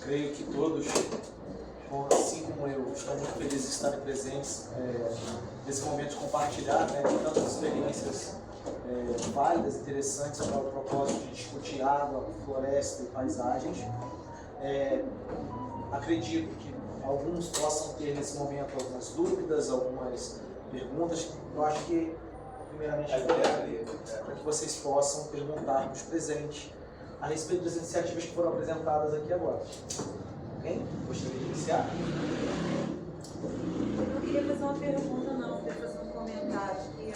creio que todos, assim como eu, estão muito felizes de estarem presentes nesse momento de compartilhar, né, tantas experiências válidas, interessantes para o propósito de discutir água, floresta e paisagens. Acredito que alguns possam ter nesse momento algumas dúvidas, algumas perguntas. Eu acho que, primeiramente, para que vocês possam perguntar nos presentes a respeito das iniciativas que foram apresentadas aqui agora. Alguém gostaria de iniciar? Eu não queria fazer uma pergunta, não, eu queria fazer um comentário aqui,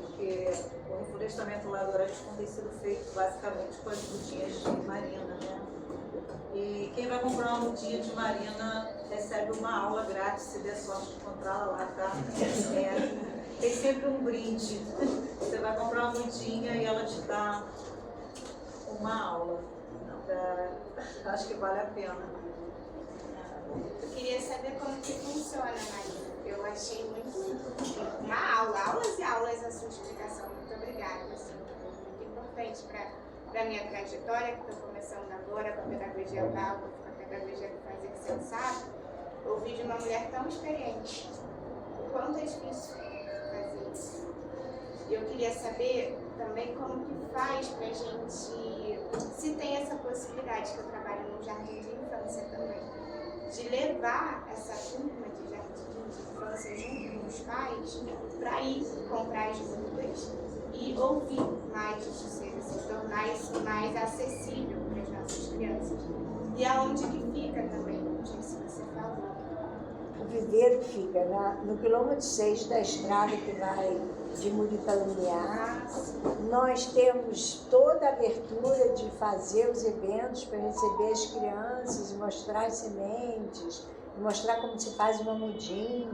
porque o reflorestamento lá do Arariscum tem sido feito basicamente com as mudinhas de marina, né? E quem vai comprar uma mudinha de marina recebe uma aula grátis, se der sorte de encontrá-la lá, tá? Tem sempre um brinde. Você vai comprar uma mudinha e ela te dá uma aula. Acho que vale a pena. Eu queria saber como que funciona, Maria. Eu achei muito uma aula, aulas e aulas a sua explicação. Muito obrigada. Assim, muito importante para a minha trajetória, que estou começando agora com a pedagogia oral, com a pedagogia do fazer sensato. Ouvir de uma mulher tão experiente. O quanto é difícil fazer isso. E eu queria saber também como que faz para a gente, se tem essa possibilidade, que eu trabalho no jardim de infância também, de levar essa turma de jardim de infância junto com os pais para ir comprar as mudas e ouvir mais os seres, se tornar isso mais acessível para as nossas crianças. E aonde que fica também, não sei se você falou. O viveiro fica no quilômetro 6 da estrada que vai de Murita Lumiar. Nós temos toda a abertura de fazer os eventos para receber as crianças e mostrar as sementes, mostrar como se faz uma mudinha.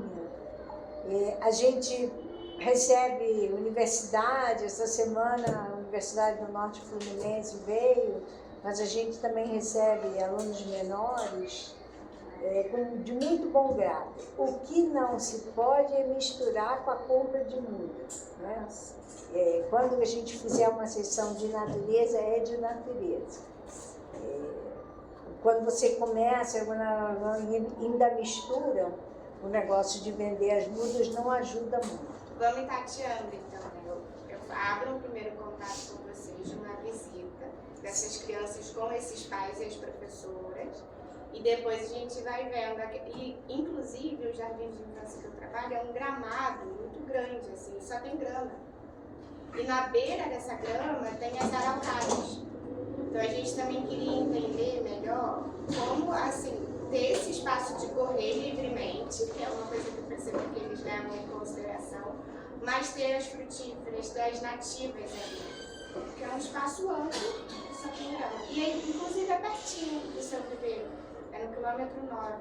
A gente recebe universidade, essa semana a Universidade do Norte Fluminense veio, mas a gente também recebe alunos menores de muito bom grado. O que não se pode é misturar com a compra de muda, né? Quando a gente fizer uma sessão de natureza, é de natureza. Quando você começa, ainda mistura, o negócio de vender as mudas não ajuda muito. Vamos tateando, então, né? Eu abro um primeiro contato com vocês de uma visita dessas crianças com esses pais e as professoras, e depois a gente vai vendo. E, inclusive, o jardim de infância que eu trabalho é um gramado muito grande, assim, só tem grama. E na beira dessa grama tem as araucárias. Então a gente também queria entender melhor como, assim, ter esse espaço de correr livremente, que é uma coisa que eu percebo que eles levam em consideração, mas ter as frutíferas, das nativas ali, porque é um espaço amplo, só tem grama. E aí, inclusive, é pertinho do seu viveiro, é no quilômetro 9.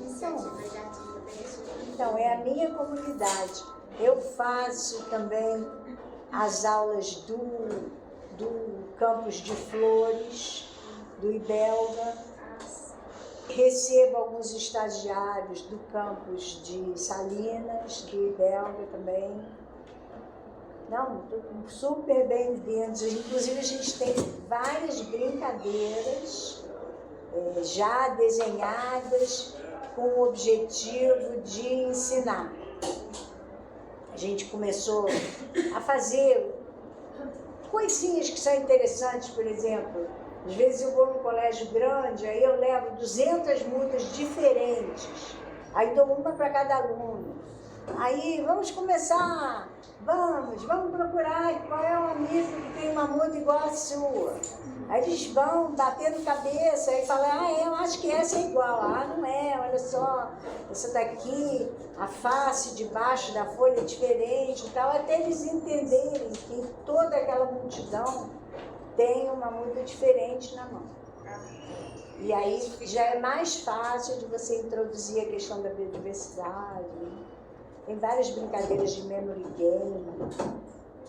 Iniciativa Jardim do Bem. Então, é a minha comunidade. Eu faço também as aulas do campus de flores, do Ibelga. Recebo alguns estagiários do campus de Salinas, do Ibelga também. Não, super bem-vindos. Inclusive, a gente tem várias brincadeiras já desenhadas com o objetivo de ensinar. A gente começou a fazer coisinhas que são interessantes, por exemplo. Às vezes eu vou num colégio grande, aí eu levo 200 mudas diferentes, aí dou uma para cada aluno. Aí vamos começar, vamos procurar qual é o amigo que tem uma muda igual a sua. Aí eles vão batendo cabeça e falam, eu acho que essa é igual. Não é, olha só, essa daqui, a face de baixo da folha é diferente e tal, até eles entenderem que toda aquela multidão tem uma muda diferente na mão. E aí já é mais fácil de você introduzir a questão da biodiversidade. Tem várias brincadeiras de memory game,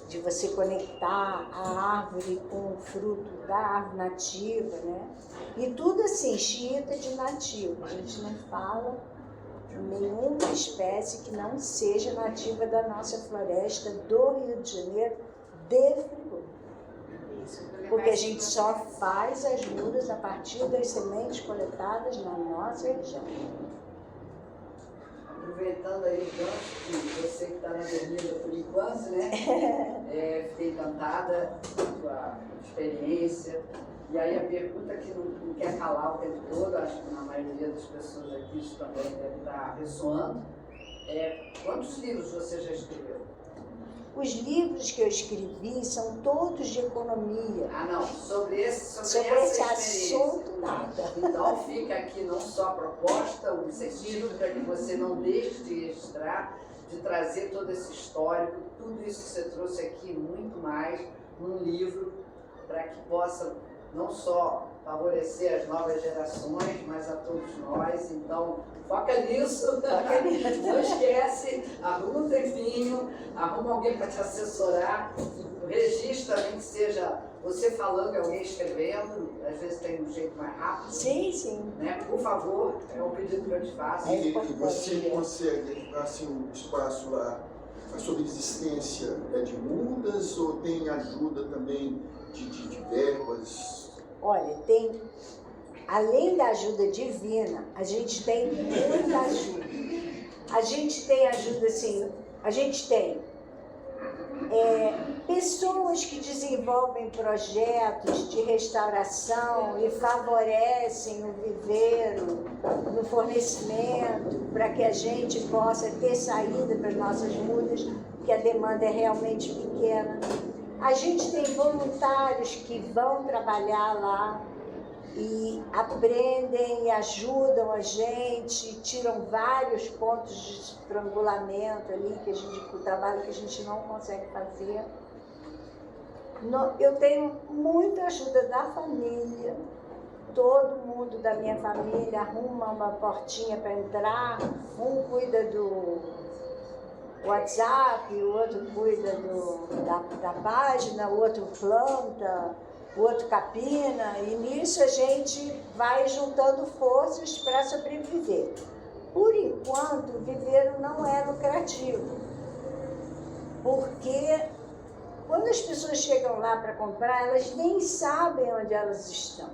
de você conectar a árvore com o fruto da árvore nativa, né? E tudo assim, xiita de nativo. A gente não fala de nenhuma espécie que não seja nativa da nossa floresta do Rio de Janeiro, de Friburgo. Porque a gente só faz as mudas a partir das sementes coletadas na nossa região. Aproveitando aí o gancho, que você que está na Bermuda por enquanto, né? Fiquei encantada com a experiência. E aí a pergunta que não quer calar o tempo todo, acho que na maioria das pessoas aqui isso também deve estar ressoando, quantos livros você já escreveu? Os livros que eu escrevi são todos de economia. Ah, não, sobre esse assunto, nada. Então fica aqui não só a proposta, o incentivo para que você não deixe de registrar, de trazer todo esse histórico, tudo isso que você trouxe aqui, muito mais, num livro, para que possa não só favorecer as novas gerações, mas a todos nós. Então, foca nisso, não esquece, arruma um tempinho, arruma alguém para te assessorar, registra, nem que seja você falando e alguém escrevendo, às vezes tem um jeito mais rápido. Sim, sim. Né? Por favor, é um pedido que eu te faço. E você consegue, assim, um espaço lá, a subsistência de mudas ou tem ajuda também de verbas? Olha, tem, além da ajuda divina, a gente tem muita ajuda. A gente tem ajuda, assim, a gente tem pessoas que desenvolvem projetos de restauração e favorecem o viveiro no fornecimento para que a gente possa ter saída para as nossas mudas, porque a demanda é realmente pequena. A gente tem voluntários que vão trabalhar lá e aprendem e ajudam a gente, tiram vários pontos de estrangulamento ali, que a gente, o trabalho que a gente não consegue fazer. Eu tenho muita ajuda da família, todo mundo da minha família arruma uma portinha para entrar, um cuida do WhatsApp, o outro cuida da página, o outro planta, o outro capina, e nisso a gente vai juntando forças para sobreviver. Por enquanto, o viveiro não é lucrativo, porque quando as pessoas chegam lá para comprar, elas nem sabem onde elas estão.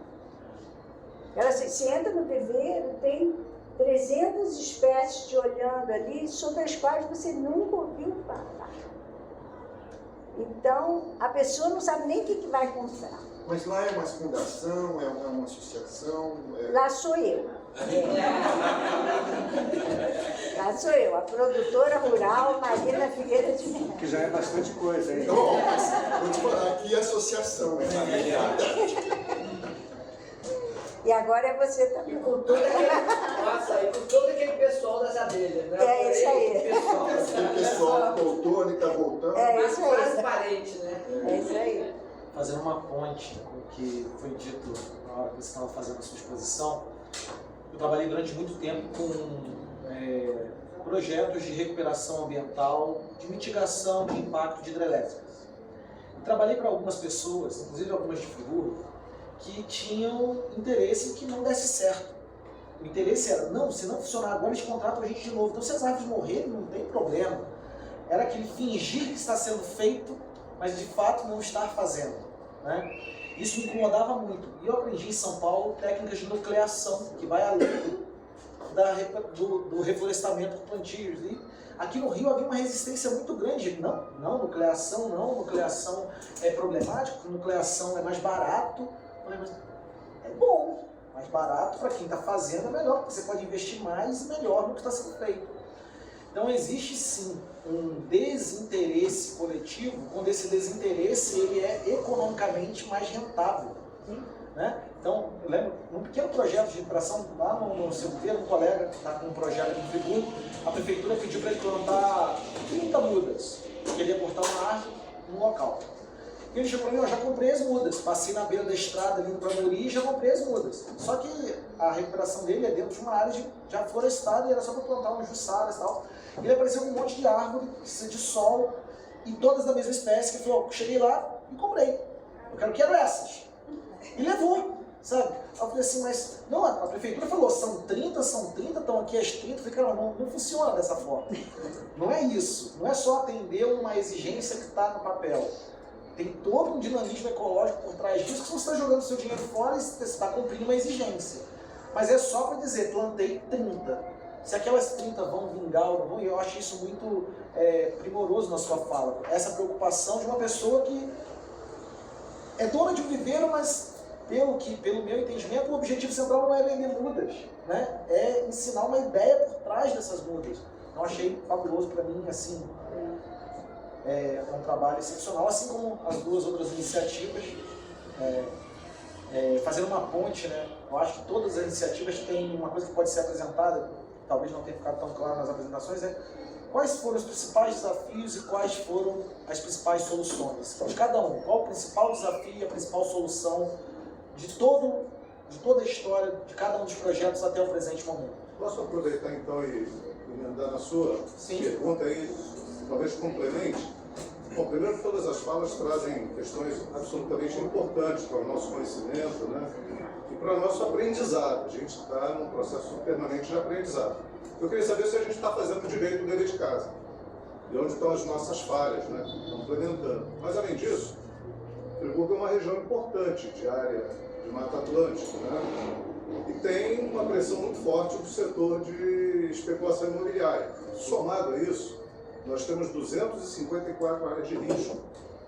Você entra no viveiro, tem 300 espécies te olhando ali, sobre as quais você nunca ouviu falar. Então, a pessoa não sabe nem o que vai comprar. Mas lá é uma fundação, é uma associação? Lá sou eu. Lá sou eu, a produtora rural Marina Figueira de Mello. Que já é bastante coisa, hein? Não, mas vou te falar, aqui é associação, é verdade. E agora é você também. E com todo aquele pessoal das abelhas, né? É isso aí. O pessoal que voltou, ele está voltando. É isso aí. Quase parente, né? É isso aí. Fazendo uma ponte com o que foi dito na hora que você estava fazendo a sua exposição, eu trabalhei durante muito tempo com projetos de recuperação ambiental, de mitigação de impacto de hidrelétricas. Eu trabalhei para algumas pessoas, inclusive algumas de Friburgo, que tinham interesse em que não desse certo. O interesse era, não, se não funcionar agora, eles contratam a gente de novo. Então, se as árvores morrerem, não tem problema. Era aquele fingir que está sendo feito, mas de fato não estar fazendo, né? Isso me incomodava muito. E eu aprendi em São Paulo técnicas de nucleação, que vai além do reflorestamento com plantios. E aqui no Rio havia uma resistência muito grande. Não, nucleação é problemático, nucleação é mais barato. Mas é bom, mais barato para quem está fazendo é melhor, porque você pode investir mais e melhor no que está sendo feito. Então existe sim um desinteresse coletivo, quando esse desinteresse ele é economicamente mais rentável. Né? Então, eu lembro, num pequeno projeto de recuperação, lá no seu um colega que está com um projeto aqui em Friburgo, a prefeitura pediu para ele plantar 30 mudas, que ele ia cortar uma árvore no local. E ele chegou para mim, eu já comprei as mudas, passei na beira da estrada ali no Pramuri e já comprei as mudas. Só que a recuperação dele é dentro de uma área já florestada e era só para plantar umas juçaras e tal. E ele apareceu com um monte de árvore, de sol, e todas da mesma espécie, que ele falou, cheguei lá e comprei. Eu quero essas. E levou, sabe? Aí eu falei assim, mas não, a prefeitura falou, são 30, estão aqui as 30. Eu falei, cara, não funciona dessa forma. Não é isso, não é só atender uma exigência que está no papel. tem todo um dinamismo ecológico por trás disso, que você está jogando seu dinheiro fora e você está cumprindo uma exigência. Mas é só para dizer, plantei 30. Se aquelas 30 vão vingar ou não vão, eu acho isso muito primoroso na sua fala. Essa preocupação de uma pessoa que é dona de um viveiro, mas pelo meu entendimento, o objetivo central não é vender mudas, né? É ensinar uma ideia por trás dessas mudas. Então achei fabuloso para mim, assim, é um trabalho excepcional, assim como as duas outras iniciativas, fazendo uma ponte, né? Eu acho que todas as iniciativas têm uma coisa que pode ser apresentada, talvez não tenha ficado tão claro nas apresentações, quais foram os principais desafios e quais foram as principais soluções de cada um. Qual o principal desafio e a principal solução de toda a história de cada um dos projetos até o presente momento. Posso aproveitar então e emendar na sua pergunta aí, talvez complemente? Bom, primeiro, todas as falas trazem questões absolutamente importantes para o nosso conhecimento, né? E para o nosso aprendizado. A gente está num processo permanente de aprendizado. Eu queria saber se a gente está fazendo direito o dever de casa. E onde estão as nossas falhas, né? Complementando. Mas, além disso, Friburgo é uma região importante de área de Mata Atlântica, né? E tem uma pressão muito forte do setor de especulação imobiliária. Somado a isso, nós temos 254 áreas de risco,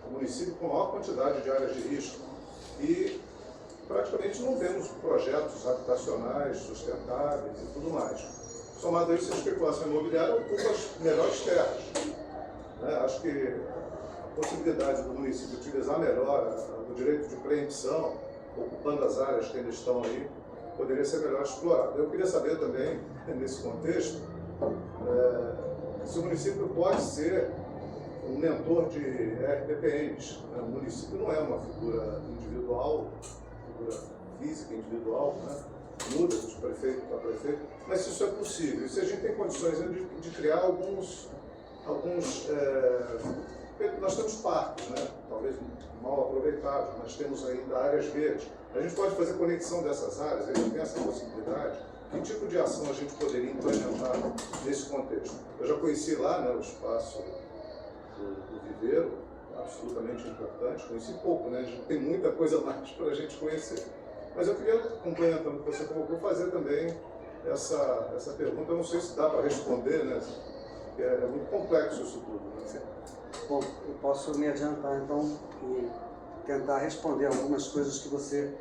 o município com a maior quantidade de áreas de risco. E praticamente não temos projetos habitacionais sustentáveis e tudo mais. Somado a isso, a especulação imobiliária ocupa as melhores terras. Né? Acho que a possibilidade do município utilizar melhor o direito de preempção, ocupando as áreas que ainda estão aí, poderia ser melhor explorado. Eu queria saber também, nesse contexto, se o município pode ser um mentor de RPPNs. O município não é uma figura individual, figura física individual, né? Muda de prefeito para prefeito, mas se isso é possível, e se a gente tem condições de criar alguns nós temos parques, né? Talvez mal aproveitados, mas temos ainda áreas verdes. A gente pode fazer conexão dessas áreas, a gente tem essa possibilidade. Que tipo de ação a gente poderia implementar nesse contexto? Eu já conheci lá, né, o espaço do viveiro, absolutamente importante. Conheci pouco, né? A gente tem muita coisa mais para a gente conhecer. Mas eu queria, complementando o que você colocou, fazer também essa pergunta. Eu não sei se dá para responder, né? Porque é muito complexo isso tudo, né? Bom, eu posso me adiantar então e tentar responder algumas coisas que você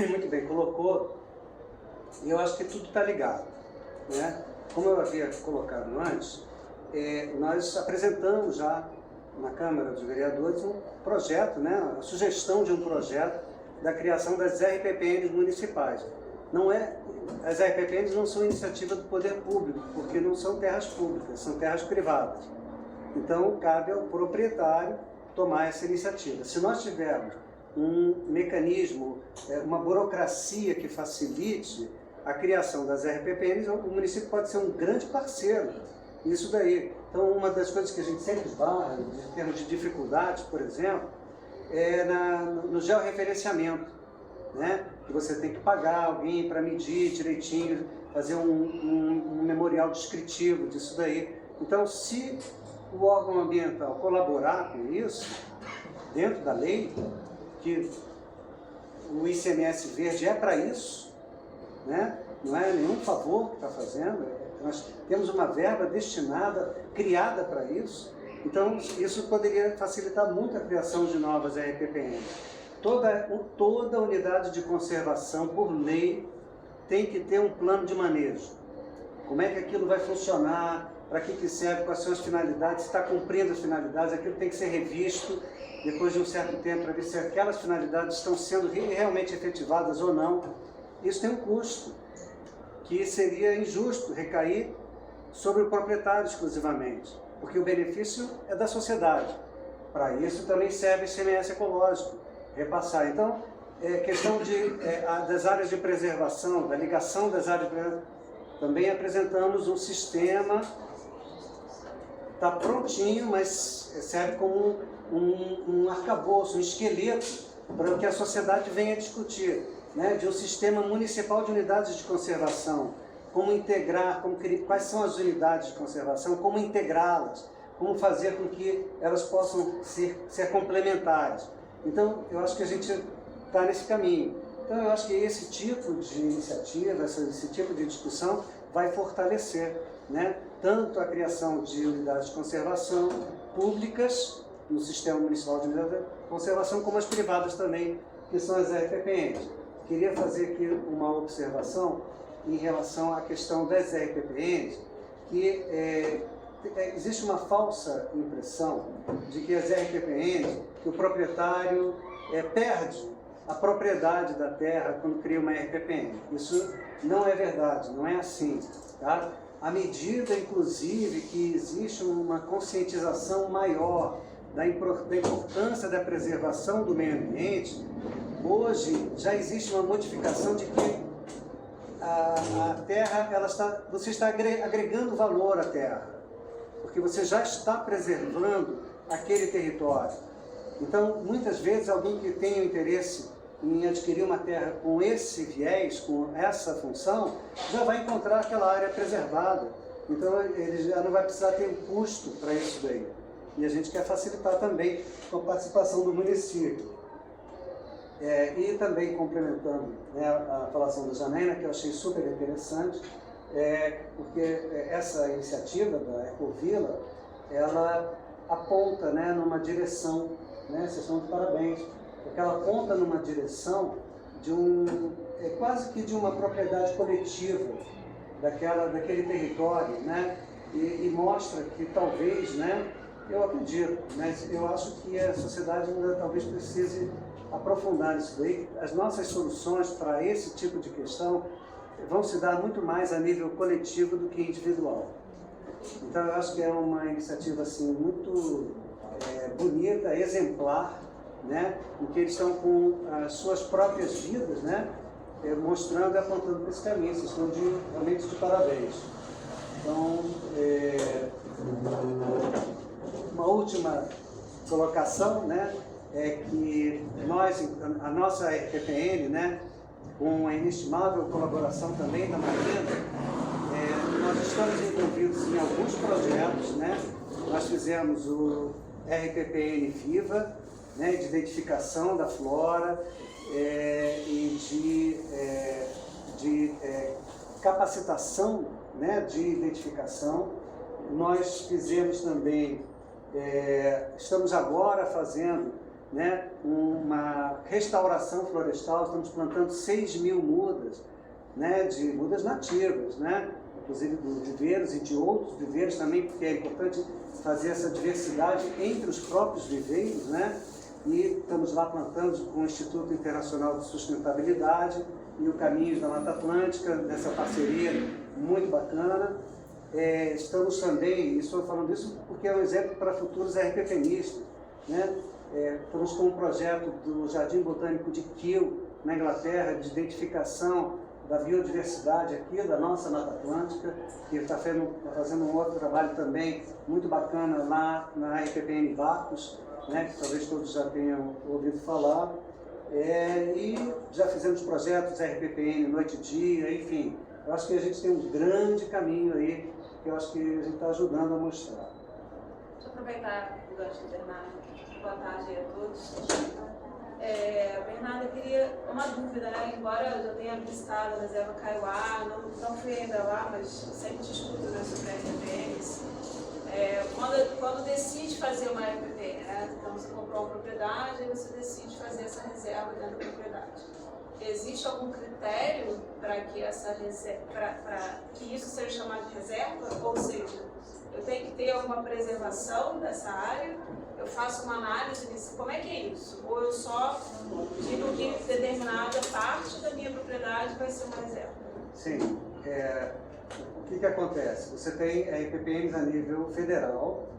muito bem colocou, e eu acho que tudo está ligado, né? Como eu havia colocado antes, nós apresentamos já na Câmara dos Vereadores um projeto, né? A sugestão de um projeto da criação das RPPNs municipais. As RPPNs não são iniciativa do poder público, porque não são terras públicas, são terras privadas. Então, cabe ao proprietário tomar essa iniciativa. Se nós tivermos um mecanismo, uma burocracia que facilite a criação das RPPNs, o município pode ser um grande parceiro nisso daí. Então, uma das coisas que a gente sempre esbarra, em termos de dificuldades, por exemplo, é no georreferenciamento, né? Que você tem que pagar alguém para medir direitinho, fazer um memorial descritivo disso daí. Então, se o órgão ambiental colaborar com isso, dentro da lei, que o ICMS verde é para isso, né? Não é nenhum favor que está fazendo, nós temos uma verba destinada, criada para isso, então isso poderia facilitar muito a criação de novas RPPN. Toda unidade de conservação, por lei, tem que ter um plano de manejo. Como é que aquilo vai funcionar, para que serve, quais são as finalidades, se está cumprindo as finalidades, aquilo tem que ser revisto depois de um certo tempo para ver se aquelas finalidades estão sendo realmente efetivadas ou não. Isso tem um custo, que seria injusto recair sobre o proprietário exclusivamente, porque o benefício é da sociedade. Para isso também serve o ICMS ecológico, repassar. Então, questão das áreas de preservação, da ligação das áreas de preservação, também apresentamos um sistema. Está prontinho, mas serve como um arcabouço, um esqueleto para que a sociedade venha discutir, né? De um sistema municipal de unidades de conservação, como integrar, quais são as unidades de conservação, como integrá-las, como fazer com que elas possam ser complementares. Então, eu acho que a gente está nesse caminho. Então, eu acho que esse tipo de iniciativa, esse tipo de discussão vai fortalecer, né, tanto a criação de unidades de conservação públicas no Sistema Municipal de Unidades de Conservação, como as privadas também, que são as RPPNs. Queria fazer aqui uma observação em relação à questão das RPPNs, que existe uma falsa impressão de que as RPPNs, que o proprietário perde a propriedade da terra quando cria uma RPPN. Isso não é verdade, não é assim, tá? À medida, inclusive, que existe uma conscientização maior da importância da preservação do meio ambiente, hoje já existe uma modificação de que a terra, você está agregando valor à terra, porque você já está preservando aquele território. Então, muitas vezes, alguém que tem o interesse em adquirir uma terra com esse viés, com essa função, já vai encontrar aquela área preservada. Então, ele já não vai precisar ter um custo para isso daí. E a gente quer facilitar também com a participação do município. E também complementando, né, a falação da Janaína, que eu achei super interessante, porque essa iniciativa da Ecovila, ela aponta, né, numa direção, né, vocês estão de parabéns, porque ela aponta numa direção de quase que de uma propriedade coletiva daquele território, né, e mostra que talvez, né, eu acredito, mas eu acho que a sociedade ainda talvez precise aprofundar isso daí. As nossas soluções para esse tipo de questão vão se dar muito mais a nível coletivo do que individual. Então eu acho que é uma iniciativa assim muito bonita, exemplar, né, em que eles estão com as suas próprias vidas, né, mostrando e apontando para esse caminho. Vocês estão realmente de parabéns. Então, uma última colocação, né, é que a nossa RPPN, né, com a inestimável colaboração também da Marina, nós estamos envolvidos em alguns projetos, né? Nós fizemos o RPPN Viva, né, de identificação da flora e de capacitação, né, de identificação. Nós fizemos também, estamos agora fazendo, né, uma restauração florestal, estamos plantando 6.000 mudas, né, de mudas nativas, né, inclusive dos viveiros e de outros viveiros também, porque é importante fazer essa diversidade entre os próprios viveiros, né, e estamos lá plantando com o Instituto Internacional de Sustentabilidade e o Caminhos da Mata Atlântica, nessa parceria muito bacana. Estamos também, estou falando isso porque é um exemplo para futuros RPPnistas, né? Estamos com um projeto do Jardim Botânico de Kew, na Inglaterra, de identificação da biodiversidade aqui da nossa Mata Atlântica, que está fazendo um outro trabalho também muito bacana lá na RPPN Vacos, né, que talvez todos já tenham ouvido falar, e já fizemos projetos RPPN Noite e Dia, enfim. Eu acho que a gente tem um grande caminho aí, que eu acho que a gente está ajudando a mostrar. Deixa eu aproveitar o gancho do Bernardo. Boa tarde a todos. Bernardo, eu queria uma dúvida, né? Embora eu já tenha visitado a reserva Kaiowá, não fui ainda lá, mas sempre discuto, né, sobre RPPNs. Quando decide fazer uma RPPN, né? Então você comprou uma propriedade e você decide fazer essa reserva dentro da propriedade. Existe algum critério para que que isso seja chamado de reserva? Ou seja, eu tenho que ter alguma preservação dessa área? Eu faço uma análise nisso, como é que é isso? Ou eu só digo que determinada parte da minha propriedade vai ser uma reserva? Sim. O que acontece? Você tem RPPNs a nível federal,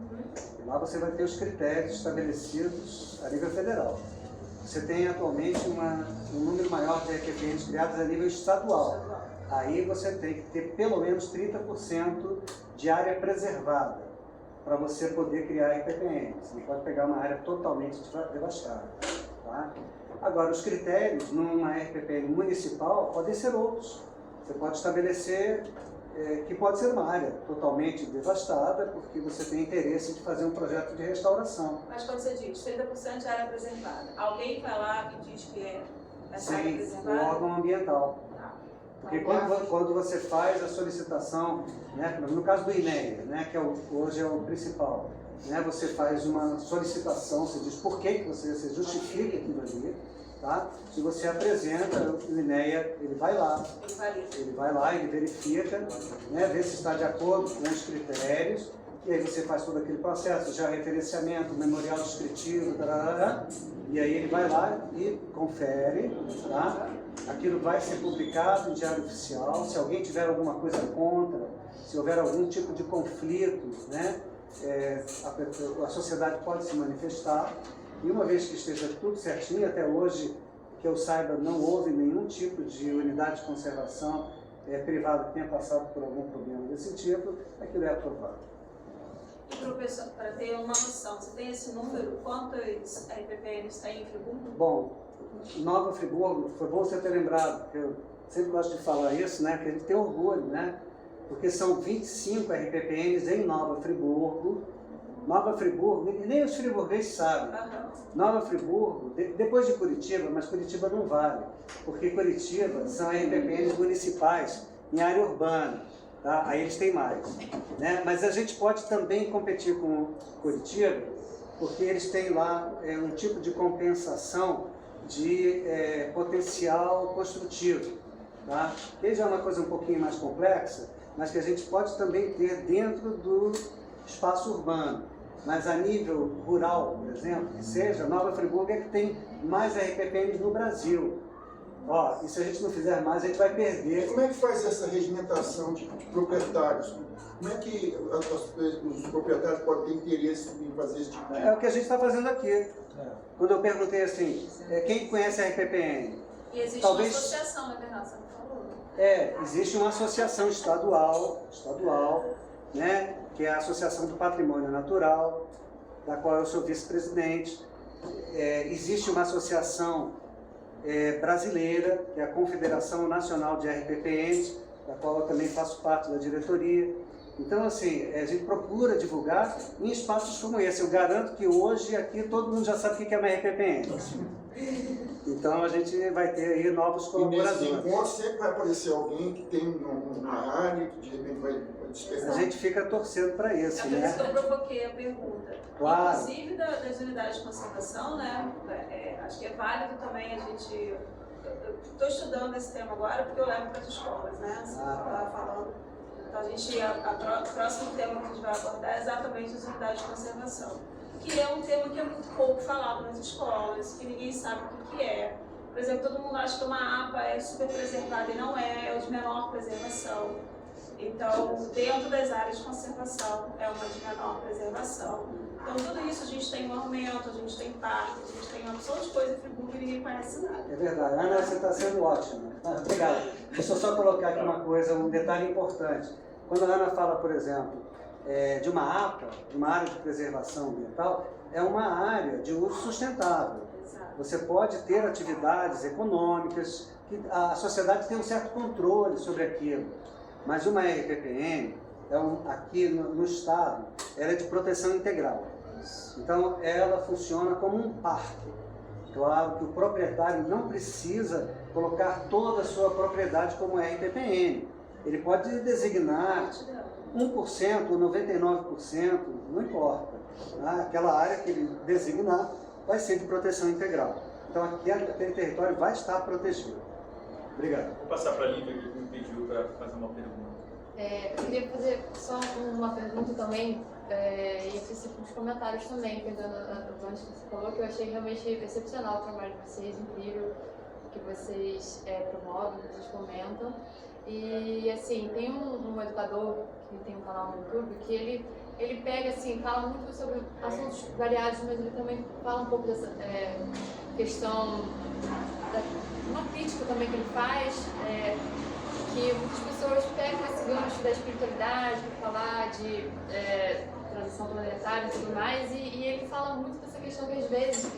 e lá você vai ter os critérios estabelecidos a nível federal. Você tem atualmente um número maior de RPPNs criados a nível estadual. Aí você tem que ter pelo menos 30% de área preservada para você poder criar RPPN. Você não pode pegar uma área totalmente devastada. Tá? Agora, os critérios numa RPPN municipal podem ser outros. Você pode estabelecer que pode ser uma área totalmente devastada, porque você tem interesse de fazer um projeto de restauração. Mas quando você diz 30% de área preservada, alguém vai lá e diz que é essa área Sim, preservada? o órgão ambiental. Tá. Porque quando você faz a solicitação, né, no caso do INEA, né, que hoje é o principal, né, você faz uma solicitação, você diz por que você justifica aquilo ali, tá? Se você apresenta, o INEA, ele vai lá, ele verifica, né, vê se está de acordo com os critérios, e aí você faz todo aquele processo, já referenciamento, memorial descritivo, tarará, e aí ele vai lá e confere, tá? Aquilo vai ser publicado em diário oficial. Se alguém tiver alguma coisa contra, se houver algum tipo de conflito, né, a sociedade pode se manifestar. E uma vez que esteja tudo certinho, até hoje, que eu saiba, não houve nenhum tipo de unidade de conservação privada que tenha passado por algum problema desse tipo, aquilo é aprovado. E professor, para ter uma noção, você tem esse número? Quantos RPPNs tem em Friburgo? Bom, Nova Friburgo, foi bom você ter lembrado, porque eu sempre gosto de falar isso, né, que a gente tem orgulho, né, porque são 25 RPPNs em Nova Friburgo. Nova Friburgo, nem os friburgueses sabem. Nova Friburgo, depois de Curitiba, mas Curitiba não vale, porque Curitiba são RPPNs municipais em área urbana, tá? Aí eles têm mais, né? Mas a gente pode também competir com Curitiba, porque eles têm lá um tipo de compensação de potencial construtivo, tá? Que já é uma coisa um pouquinho mais complexa, mas que a gente pode também ter dentro do espaço urbano. Mas a nível rural, por exemplo, que seja, Nova Friburgo é que tem mais RPPNs no Brasil. Ó, e se a gente não fizer mais, a gente vai perder. Como é que faz essa regimentação de proprietários? Como é que os proprietários podem ter interesse em fazer esse tipo de... É o que a gente está fazendo aqui. Quando eu perguntei assim, quem conhece a RPPN? E existe Talvez... uma associação, né, Bernardo? Você não falou? Existe uma associação estadual, né, que é a Associação do Patrimônio Natural, da qual eu sou vice-presidente. Existe uma associação brasileira, que é a Confederação Nacional de RPPNs, da qual eu também faço parte da diretoria. Então, assim, a gente procura divulgar em espaços como esse. Eu garanto que hoje aqui todo mundo já sabe o que é uma RPPN. Então a gente vai ter aí novos colaboradores. E nesse encontro sempre vai aparecer alguém que tem uma área que de repente vai despertar. A gente fica torcendo para isso, por né? isso que eu provoquei a pergunta. Claro. Inclusive das unidades de conservação, né? Acho que é válido também a gente... Eu estou estudando esse tema agora porque eu levo para as escolas, né? Você estava falando. Então o próximo tema que a gente vai abordar é exatamente as unidades de conservação, que é um tema que é muito pouco falado nas escolas, que ninguém sabe o que é. Por exemplo, todo mundo acha que uma APA é super preservada e não é de menor preservação. Então, dentro das áreas de conservação, é uma de menor preservação. Então, tudo isso a gente tem monumento, a gente tem parque, a gente tem uma opção de coisa em Friburgo e ninguém conhece nada. É verdade. Ana, você está sendo ótima. Obrigado. Deixa eu só colocar aqui uma coisa, um detalhe importante. Quando a Ana fala, por exemplo, de uma APA, de uma área de preservação ambiental, é uma área de uso sustentável. Exato. Você pode ter atividades econômicas, que a sociedade tem um certo controle sobre aquilo. Mas uma RPPN, aqui no estado, ela é de proteção integral. Então ela funciona como um parque. Claro que o proprietário não precisa colocar toda a sua propriedade como RPPN. Ele pode designar 1% ou 99%, não importa. Aquela área que ele designar vai ser de proteção integral. Então aquele território vai estar protegido. Obrigado. Vou passar para a Lívia, que me pediu para fazer uma pergunta. Eu queria fazer só uma pergunta também, e eu fiz uns comentários também, pegando o gancho que você falou, que eu achei realmente excepcional o trabalho de vocês, incrível, que vocês promovem, que vocês comentam. E assim, tem um educador que tem um canal no YouTube que ele pega assim, fala muito sobre assuntos variados, mas ele também fala um pouco dessa questão, uma crítica também que ele faz, que muitas pessoas pegam esse gancho da espiritualidade para falar de transição planetária e tudo mais, e ele fala muito dessa questão que às vezes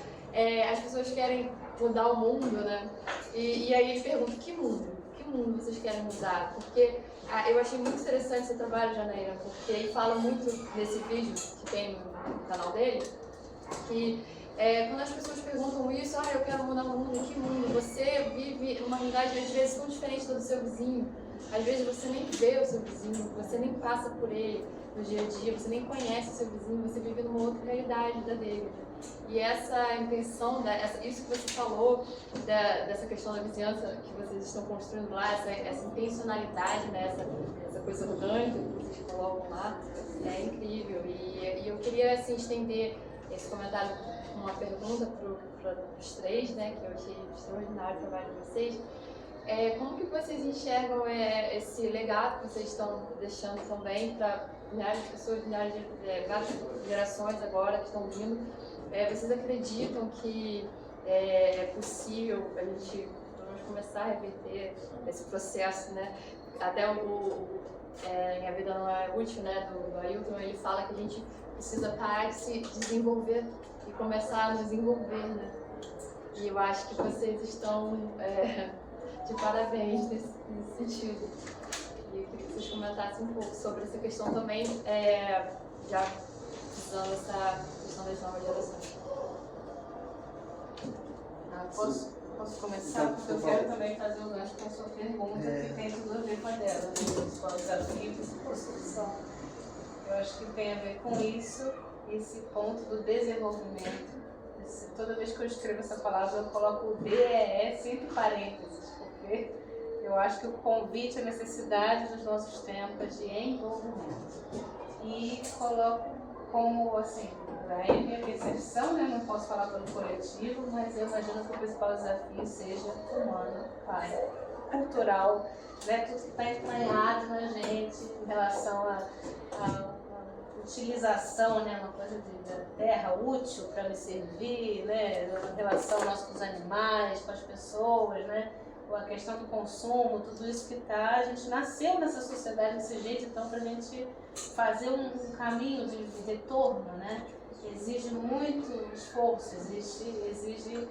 as pessoas querem mudar o mundo, né? E aí ele pergunta, que mundo? Que mundo vocês querem mudar? Porque eu achei muito interessante esse trabalho, Janaína, porque ele fala muito nesse vídeo que tem no canal dele, que quando as pessoas perguntam isso, eu quero mudar o mundo, que mundo? Você vive uma realidade às vezes tão diferente da do seu vizinho. Às vezes você nem vê o seu vizinho, você nem passa por ele no dia a dia, você nem conhece o seu vizinho, você vive numa outra realidade da dele. E essa intenção, isso que você falou, dessa questão da vizinhança que vocês estão construindo lá, essa intencionalidade, né, essa coisa orgânica que vocês colocam lá, é incrível. E eu queria assim, estender esse comentário com uma pergunta para os três, né, que eu achei extraordinário o trabalho de vocês. Como que vocês enxergam esse legado que vocês estão deixando também para milhares de pessoas, várias gerações agora que estão vindo? Vocês acreditam que é possível a gente começar a reverter esse processo, né? Até em A Vida Não É Útil, né, do Ailton, ele fala que a gente precisa parar de se desenvolver e começar a nos envolver, né? E eu acho que vocês estão de parabéns nesse sentido. E eu queria que vocês comentassem um pouco sobre essa questão também, já usando essa questão das novas gerações. Posso começar? Porque eu quero também fazer um gancho com a sua pergunta, que tem tudo a ver com a dela, né? Qual o desafio e construção. Eu acho que tem a ver com isso, esse ponto do desenvolvimento. Toda vez que eu escrevo essa palavra, eu coloco o DES entre parênteses, porque eu acho que o convite, a necessidade dos nossos tempos de envolvimento. E coloco como, assim, é a minha percepção, né? Não posso falar pelo coletivo, mas eu imagino que o principal desafio seja humano, cultural, né? Tudo que está entranhado na gente em relação à utilização, né? Uma coisa da terra útil para me servir, né? Em relação nossa com os animais, com as pessoas, né? A questão do consumo, tudo isso que está, a gente nasceu nessa sociedade desse jeito, então para a gente fazer um caminho de retorno, né, exige muito esforço, exige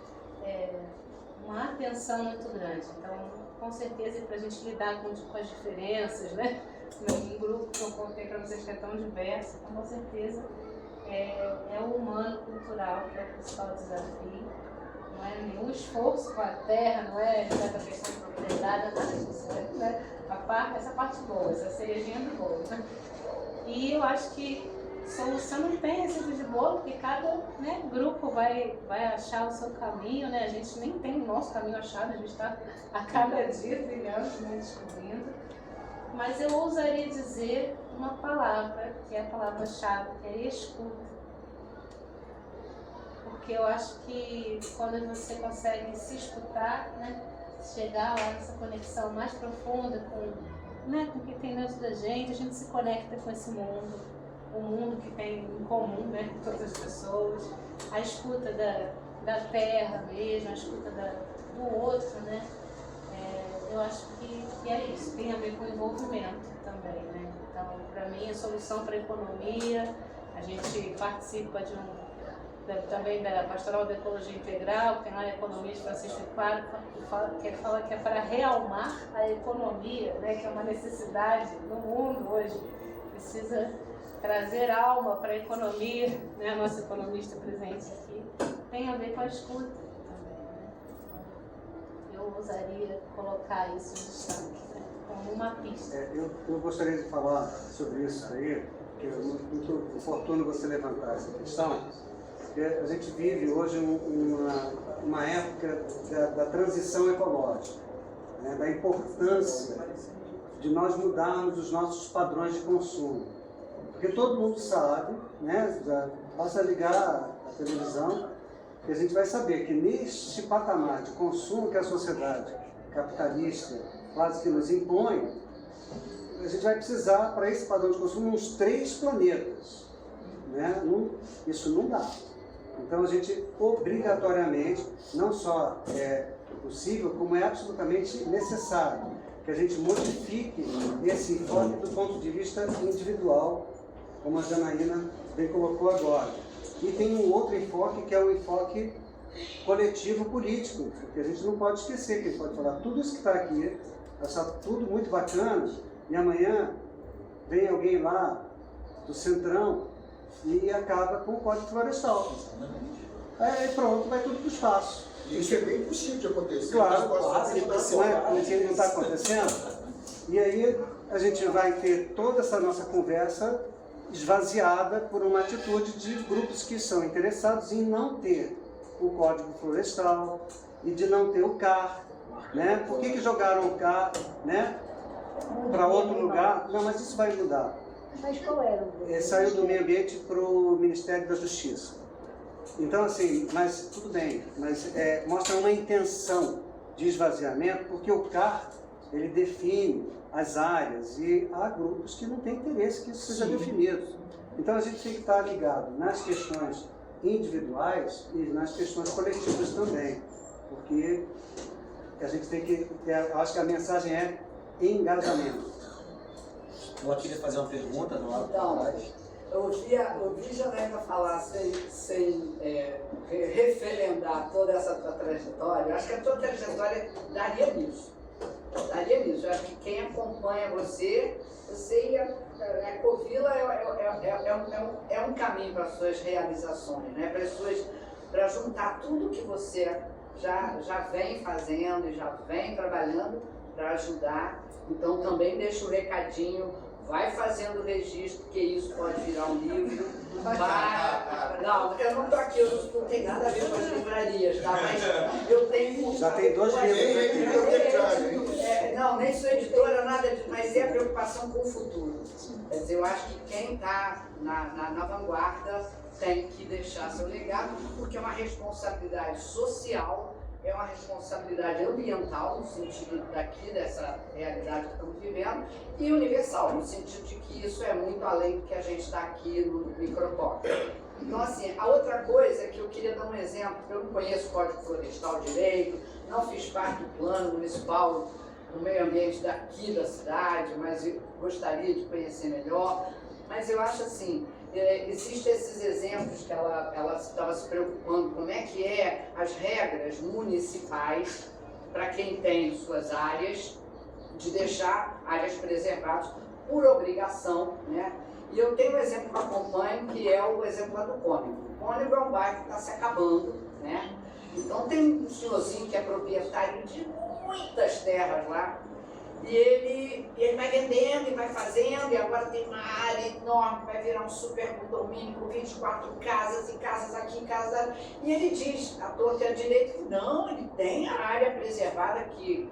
uma atenção muito grande. Então, com certeza, para a gente lidar com as diferenças, né, num grupo que eu contei para vocês que é tão diverso, com certeza é o humano cultural que é o principal desafio. Não é nenhum esforço com a terra, não é essa questão de propriedade, nada disso, né? Essa parte boa, essa cerejinha do bolo. Né? E eu acho que solução não tem receita de bolo, porque cada grupo vai achar o seu caminho, né? A gente nem tem o nosso caminho achado, a gente está a cada dia trilhando, né, descobrindo. Mas eu ousaria dizer uma palavra, que é a palavra-chave, que é escuta. Porque eu acho que quando você consegue se escutar, né, chegar lá nessa conexão mais profunda com o que tem dentro da gente, a gente se conecta com esse mundo, o mundo que tem em comum, né, com todas as pessoas, a escuta da terra mesmo, a escuta do outro, né. Eu acho que é isso, tem a ver com envolvimento também, né. Então, para mim, a solução para a economia, a gente participa também da Pastoral da Ecologia Integral, que tem lá a economia de Francisco Claro, que fala que é para realmar a economia, né, que é uma necessidade no mundo hoje. Precisa trazer alma para a economia, né, a nossa economista presente aqui, tem a ver com a escuta também. Né? Eu ousaria colocar isso em destaque, né, como uma pista. Eu gostaria de falar sobre isso aí, porque é muito oportuno você levantar essa questão. A gente vive hoje uma época da transição ecológica, né, da importância de nós mudarmos os nossos padrões de consumo. Porque todo mundo sabe, né, basta ligar a televisão, que a gente vai saber que neste patamar de consumo que a sociedade capitalista quase que nos impõe, a gente vai precisar, para esse padrão de consumo, uns 3 planetas. Né? Isso não dá. Então a gente obrigatoriamente, não só é possível, como é absolutamente necessário que a gente modifique esse enfoque do ponto de vista individual, como a Janaína bem colocou agora. E tem um outro enfoque que é o enfoque coletivo político, porque a gente não pode esquecer que a gente pode falar tudo isso que está aqui, achar tudo muito bacana, e amanhã vem alguém lá do Centrão e acaba com o Código Florestal. Aí pronto, vai tudo para o espaço. Isso é bem possível de acontecer. Claro, Não não está acontecendo. E aí a gente vai ter toda essa nossa conversa esvaziada por uma atitude de grupos que são interessados em não ter o Código Florestal e de não ter o CAR. Né? Por que jogaram o CAR, né, para outro lugar? Não, mas isso vai mudar. Mas qual era? Saiu do meio ambiente para o Ministério da Justiça. Então, assim, mas tudo bem, mas mostra uma intenção de esvaziamento, porque o CAR, ele define as áreas e há grupos que não têm interesse que isso seja definido. Então, a gente tem que estar ligado nas questões individuais e nas questões coletivas também, porque a gente tem que, acho que a mensagem é engajamento. Eu queria fazer uma pergunta no lado Então, de trás. eu ouvi Janaína falar sem referendar toda essa tua trajetória. Acho que a tua trajetória daria nisso. Daria nisso. Eu acho que quem acompanha você ia. A Ecovila é um caminho para as suas realizações, né? Para juntar tudo que você já vem fazendo e já vem trabalhando para ajudar. Então também deixa o recadinho. Vai fazendo o registro, porque isso pode virar um livro. Não, eu não estou aqui, eu não tenho nada a ver com as livrarias, tá? Mas eu tenho... Já tem 2 livros. Não, nem sou editora, nada disso, mas é a preocupação com o futuro. Quer dizer, eu acho que quem está na vanguarda tem que deixar seu legado, porque é uma responsabilidade social, é uma responsabilidade ambiental, no sentido daqui, dessa realidade que estamos vivendo, e universal, no sentido de que isso é muito além do que a gente está aqui no microcosmo. Então, assim, a outra coisa que eu queria dar um exemplo, eu não conheço o Código Florestal direito, não fiz parte do plano municipal do meio ambiente daqui da cidade, mas eu gostaria de conhecer melhor. Mas eu acho assim, existem esses exemplos que ela estava se preocupando, como é que as regras municipais para quem tem suas áreas, de deixar áreas preservadas por obrigação, né? E eu tenho um exemplo que eu acompanho, que é o exemplo lá do Cônigo. O Cônigo é um bairro que está se acabando, né? Então tem um senhorzinho que é proprietário de muitas terras lá, e ele vai vendendo e vai fazendo, e agora tem uma área enorme, vai virar um super condomínio com 24 casas e casas aqui, casas ali. E ele diz, à torta e à direita, que não, ele tem a área preservada que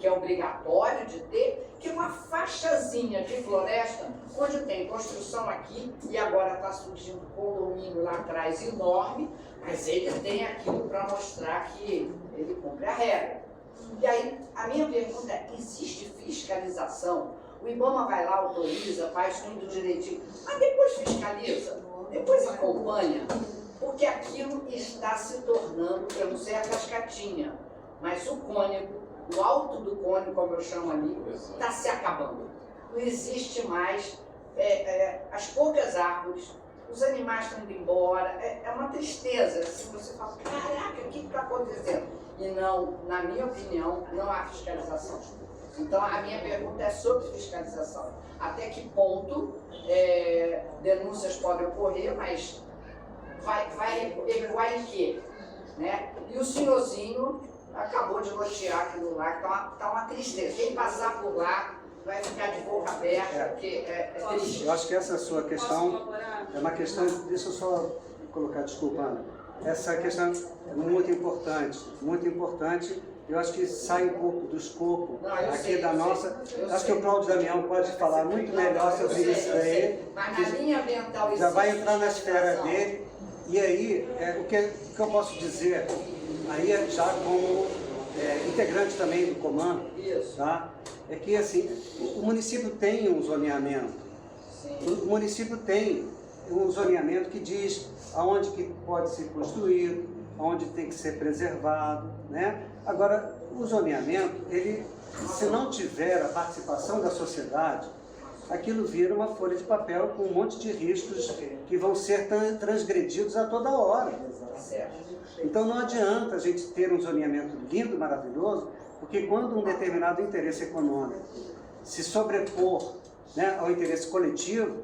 é obrigatório de ter, que é uma faixazinha de floresta, onde tem construção aqui, e agora está surgindo um condomínio lá atrás enorme, mas ele tem aquilo para mostrar que ele cumpre a regra. E aí, a minha pergunta é, existe fiscalização? O IBAMA vai lá, autoriza, faz tudo direitinho, mas depois fiscaliza, depois acompanha, porque aquilo está se tornando, eu não sei a cascatinha, mas o cônigo, o alto do cônigo, como eu chamo ali, está se acabando. Não existe mais as poucas árvores, os animais estão indo embora, é uma tristeza, assim, você fala, caraca, o que está acontecendo? E não, na minha opinião, não há fiscalização. Então a minha pergunta é sobre fiscalização. Até que ponto denúncias podem ocorrer, mas vai ecoar em quê? Né? E o senhorzinho acabou de lotear aquilo lá, que tá uma tristeza. Quem passar por lá vai ficar de boca aberta, porque é triste. Eu acho que essa sua questão é uma questão, deixa eu só colocar, desculpa, Ana. Essa questão é muito importante. Eu acho que sai um pouco do escopo aqui da nossa. Acho que o Cláudio Damião pode falar muito melhor sobre isso daí. Mas na linha ambiental já vai entrar na esfera dele. E aí, o que eu posso dizer, aí já como integrante também do comando, tá? É que assim, o município tem um zoneamento. O município tem um zoneamento que diz aonde que pode ser construído, aonde tem que ser preservado, né? Agora, o zoneamento, ele, se não tiver a participação da sociedade, aquilo vira uma folha de papel com um monte de riscos que vão ser transgredidos a toda hora. Então não adianta a gente ter um zoneamento lindo, maravilhoso, Porque quando um determinado interesse econômico se sobrepor, né, ao interesse coletivo,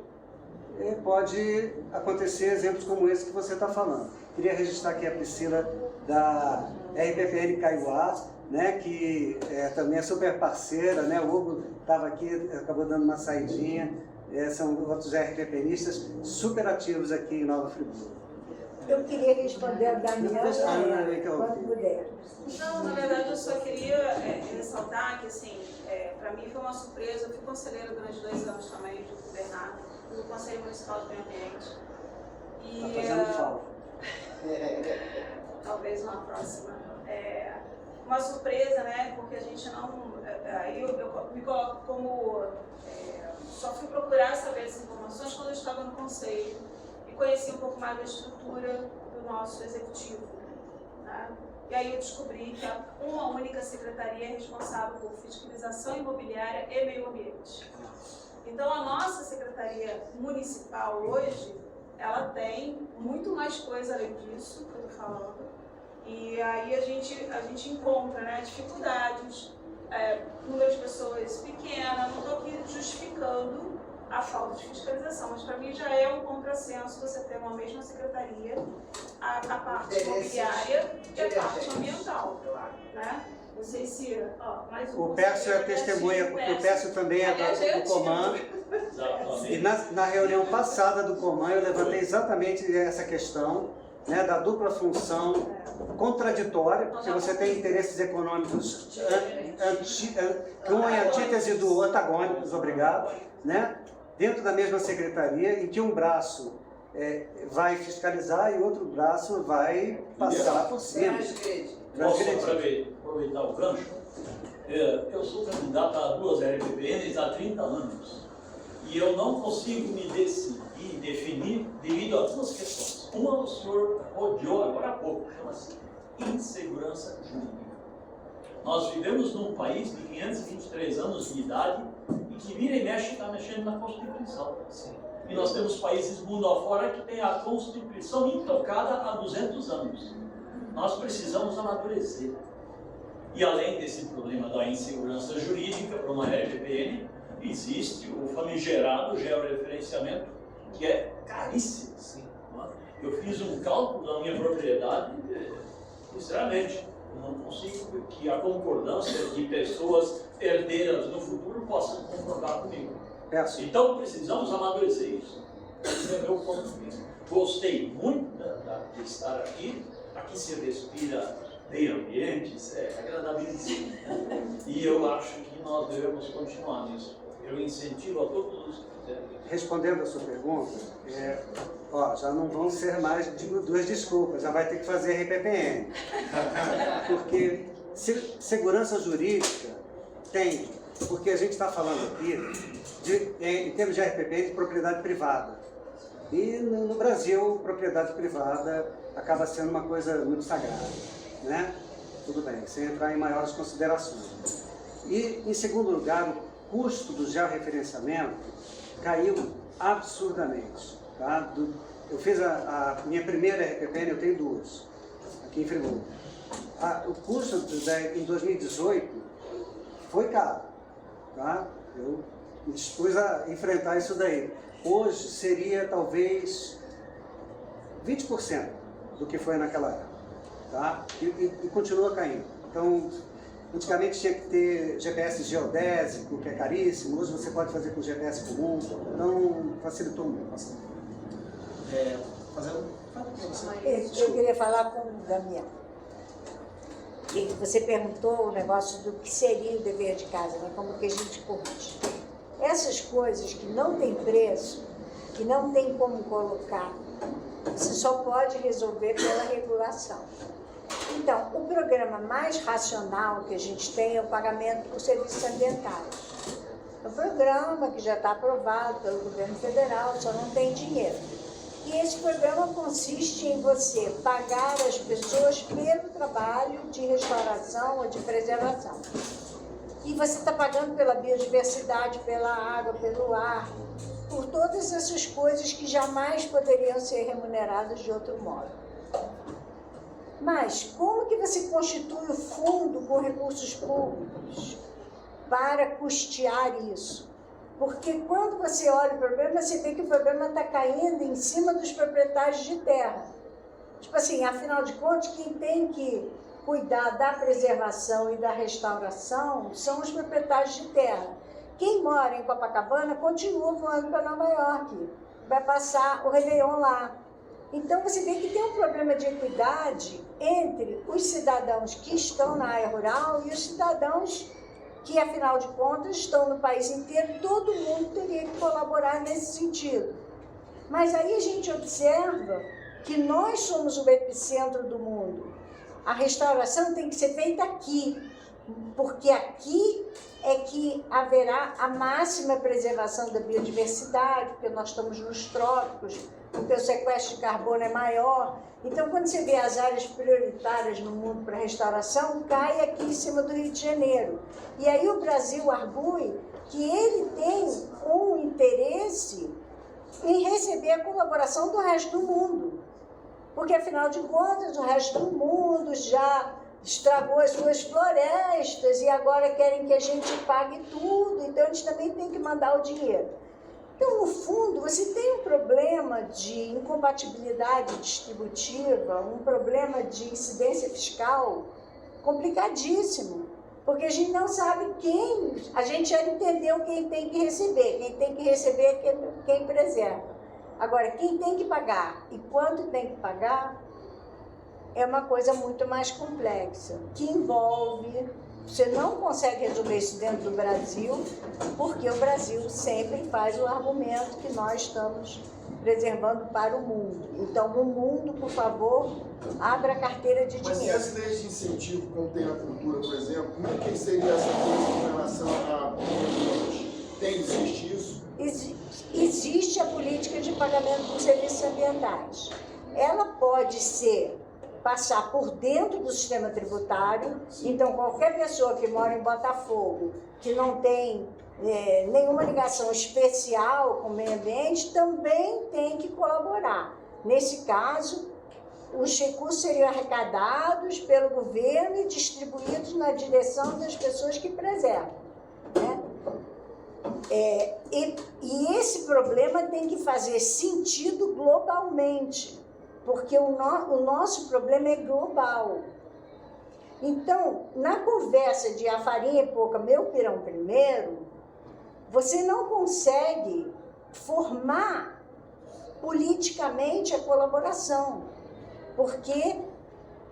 pode acontecer exemplos como esse que você está falando. Queria registrar aqui a Priscila da RPPN Kaiowá, né, que também é super parceira, né? O Hugo estava aqui, acabou dando uma saidinha, são outros RPPnistas super ativos aqui em Nova Friburgo. Eu queria responder a Damiana quando puder. Não, na verdade eu só queria ressaltar que, assim, para mim foi uma surpresa. Eu fui conselheira durante 2 anos também, junto com o Bernardo, no Conselho Municipal do Meio Ambiente. Está fazendo falta. Talvez uma próxima. Uma surpresa, né? Porque a gente não... Aí eu me coloco como... só fui procurar saber essas informações quando eu estava no Conselho e conheci um pouco mais da estrutura do nosso executivo. Né? E aí eu descobri que uma única secretaria é responsável por fiscalização imobiliária e meio ambiente. Então a nossa secretaria municipal hoje, ela tem muito mais coisa além disso que eu estou falando. E aí a gente encontra, né, dificuldades, número de pessoas pequena. Não estou aqui justificando a falta de fiscalização, mas para mim já é um contrassenso você ter uma mesma secretaria, a parte imobiliária e a parte ambiental, né? Não sei se... mais um o Pércio é testemunha, porque o Pércio também é do Coman. E na reunião passada do Coman eu levantei exatamente essa questão, né, da dupla função contraditória, porque você tem interesses econômicos que um é antítese do outro, antagônicos, obrigado, né, dentro da mesma secretaria, em que um braço vai fiscalizar e outro braço vai passar por cima. Posso aproveitar o gancho? Eu sou candidato a 2 RPPNs há 30 anos e eu não consigo me definir devido a 2 questões. Uma o senhor rodeou agora há pouco, chama-se insegurança jurídica. Nós vivemos num país de 523 anos de idade e que vira e mexe está mexendo na Constituição. E nós temos países mundo afora que têm a Constituição intocada há 200 anos. Nós precisamos amadurecer. E além desse problema da insegurança jurídica para uma RPPN, existe o famigerado georreferenciamento, que é caríssimo. Eu fiz um cálculo da minha propriedade, sinceramente, não consigo que a concordância de pessoas herdeiras no futuro possam concordar comigo. Então precisamos amadurecer isso. Esse é o meu ponto de vista. Gostei muito de estar aqui. Aqui se respira meio ambiente, é agradabilíssimo. Né? E eu acho que nós devemos continuar nisso. Eu incentivo a todos os que quiserem. Respondendo a sua pergunta, já não vão ser mais 2 desculpas, já vai ter que fazer RPPN. Porque segurança jurídica tem, porque a gente está falando aqui, em termos de RPPN, de propriedade privada. E no Brasil, propriedade privada acaba sendo uma coisa muito sagrada, né? Tudo bem, sem entrar em maiores considerações. E, em segundo lugar, o custo do georreferenciamento caiu absurdamente. Tá? Eu fiz a minha primeira RPPN, eu tenho 2, aqui em Friburgo. O custo em 2018 foi caro. Tá? Eu me dispus a enfrentar isso daí. Hoje seria talvez 20% do que foi naquela época, tá? E continua caindo. Então, antigamente tinha que ter GPS geodésico, que é caríssimo, hoje você pode fazer com GPS comum, então facilitou muito. Eu queria falar com o Damião. Você perguntou o negócio do que seria o dever de casa, né? Como que a gente curte. Essas coisas que não tem preço, que não tem como colocar, você só pode resolver pela regulação. Então, o programa mais racional que a gente tem é o pagamento por serviços ambientais. É um programa que já está aprovado pelo governo federal, só não tem dinheiro. E esse programa consiste em você pagar as pessoas pelo trabalho de restauração ou de preservação. E você está pagando pela biodiversidade, pela água, pelo ar, por todas essas coisas que jamais poderiam ser remuneradas de outro modo. Mas como que você constitui o fundo com recursos públicos para custear isso? Porque quando você olha o problema, você vê que o problema está caindo em cima dos proprietários de terra. Tipo assim, afinal de contas, quem tem que cuidar da preservação e da restauração são os proprietários de terra. Quem mora em Copacabana continua voando para Nova York, vai passar o Réveillon lá. Então você vê que tem um problema de equidade entre os cidadãos que estão na área rural e os cidadãos que, afinal de contas, estão no país inteiro. Todo mundo teria que colaborar nesse sentido. Mas aí a gente observa que nós somos o epicentro do mundo. A restauração tem que ser feita aqui, porque aqui é que haverá a máxima preservação da biodiversidade, porque nós estamos nos trópicos, porque o sequestro de carbono é maior. Então, quando você vê as áreas prioritárias no mundo para restauração, cai aqui em cima do Rio de Janeiro. E aí o Brasil argue que ele tem um interesse em receber a colaboração do resto do mundo. Porque, afinal de contas, o resto do mundo já estragou as suas florestas e agora querem que a gente pague tudo, então a gente também tem que mandar o dinheiro. Então, no fundo, você tem um problema de incompatibilidade distributiva, um problema de incidência fiscal complicadíssimo, porque a gente não sabe quem, a gente já entendeu quem tem que receber é quem preserva. Agora, quem tem que pagar e quanto tem que pagar é uma coisa muito mais complexa, que envolve... Você não consegue resolver isso dentro do Brasil, porque o Brasil sempre faz o argumento que nós estamos preservando para o mundo. Então, o mundo, por favor, abra a carteira de dinheiro. Mas e as leis de incentivo, como tem na cultura, por exemplo, como é que seria essa coisa com relação a... Existe isso? Existe a política de pagamento por serviços ambientais. Ela pode passar por dentro do sistema tributário. Então qualquer pessoa que mora em Botafogo, que não tem nenhuma ligação especial com o meio ambiente, também tem que colaborar. Nesse caso, os recursos seriam arrecadados pelo governo e distribuídos na direção das pessoas que preservam, né? E esse problema tem que fazer sentido globalmente, porque o nosso problema é global. Então, na conversa de a farinha é pouca, meu pirão primeiro, você não consegue formar politicamente a colaboração, porque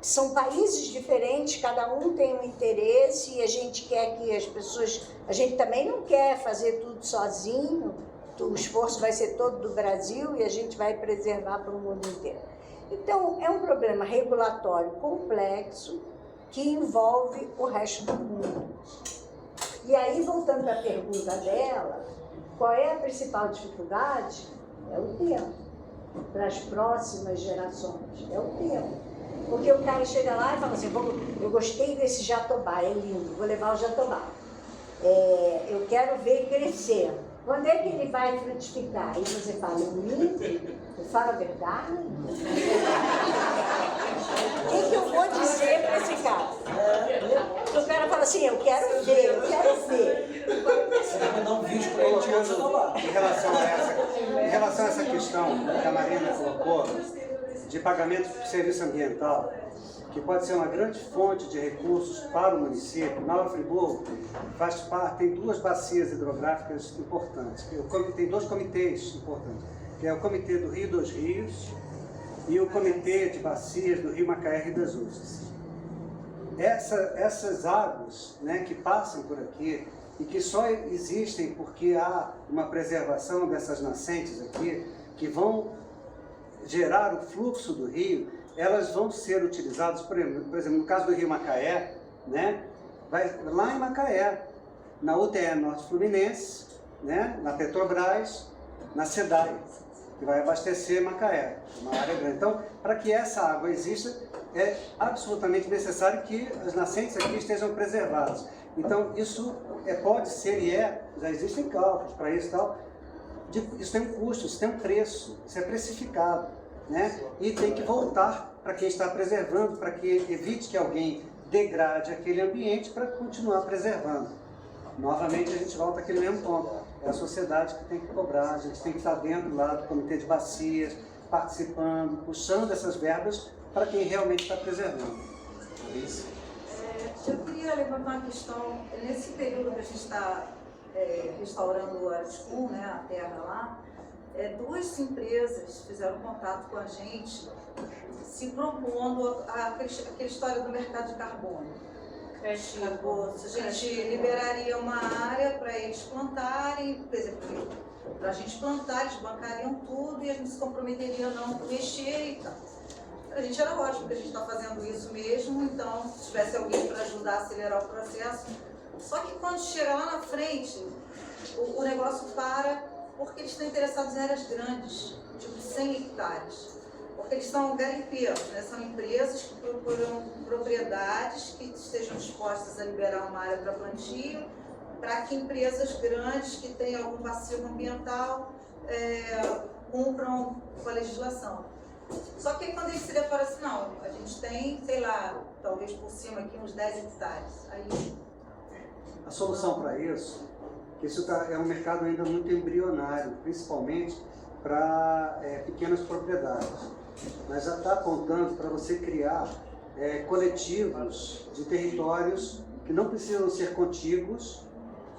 são países diferentes, cada um tem um interesse e a gente quer que as pessoas... A gente também não quer fazer tudo sozinho, o esforço vai ser todo do Brasil e a gente vai preservar para o mundo inteiro. Então, é um problema regulatório complexo que envolve o resto do mundo. E aí, voltando à pergunta dela, qual é a principal dificuldade? É o tempo. Para as próximas gerações, é o tempo. Porque o cara chega lá e fala assim, eu gostei desse jatobá, é lindo, vou levar o jatobá. Eu quero ver crescer. Quando é que ele vai frutificar? Aí você fala, eu minto? Eu falo a verdade? O que eu vou dizer para esse cara? O cara fala assim, eu quero ver, eu quero ver. Você vai mandar um vídeo para ele de jatobá. Em relação a essa questão que a Marina colocou, de pagamento por serviço ambiental, que pode ser uma grande fonte de recursos para o município. Nova Friburgo tem duas bacias hidrográficas importantes. Tem dois comitês importantes, que é o Comitê do Rio dos Rios e o Comitê de Bacias do Rio Macaé e das Urzes. Essas águas, né, que passam por aqui e que só existem porque há uma preservação dessas nascentes aqui, que vão gerar o fluxo do rio, elas vão ser utilizadas, por exemplo, no caso do Rio Macaé, né, lá em Macaé, na UTE Norte Fluminense, né, na Petrobras, na SEDAI, que vai abastecer Macaé, uma área grande. Então, para que essa água exista, é absolutamente necessário que as nascentes aqui estejam preservadas. Então, isso pode ser e já existem cálculos para isso e tal. Isso tem um custo, isso tem um preço, isso é precificado, né? E tem que voltar para quem está preservando, para que evite que alguém degrade aquele ambiente para continuar preservando. Novamente a gente volta àquele mesmo ponto. É a sociedade que tem que cobrar, a gente tem que estar dentro lá do comitê de bacias, participando, puxando essas verbas para quem realmente está preservando. Eu queria levantar uma questão, nesse período que a gente está restaurando o Ariscum, né, a terra lá, duas empresas fizeram contato com a gente se propondo aquela história do mercado de carbono. Tipo, a gente liberaria uma área para eles plantarem, por exemplo, para a gente plantar, eles bancariam tudo e a gente se comprometeria a não mexer e tal. A gente era ótimo, porque a gente está fazendo isso mesmo, então se tivesse alguém para ajudar a acelerar o processo. Só que quando chega lá na frente, o negócio para, porque eles estão interessados em áreas grandes, tipo 100 hectares. Porque eles são garimpeiros, né? São empresas que procuram propriedades que estejam dispostas a liberar uma área para plantio, para que empresas grandes que tenham algum passivo ambiental cumpram com a legislação. Só que quando eles se deparam assim, não, a gente tem, sei lá, talvez por cima aqui uns 10 hectares. Aí... A solução para isso, que isso é um mercado ainda muito embrionário, principalmente para pequenas propriedades. Mas já está apontando para você criar coletivos de territórios que não precisam ser contíguos,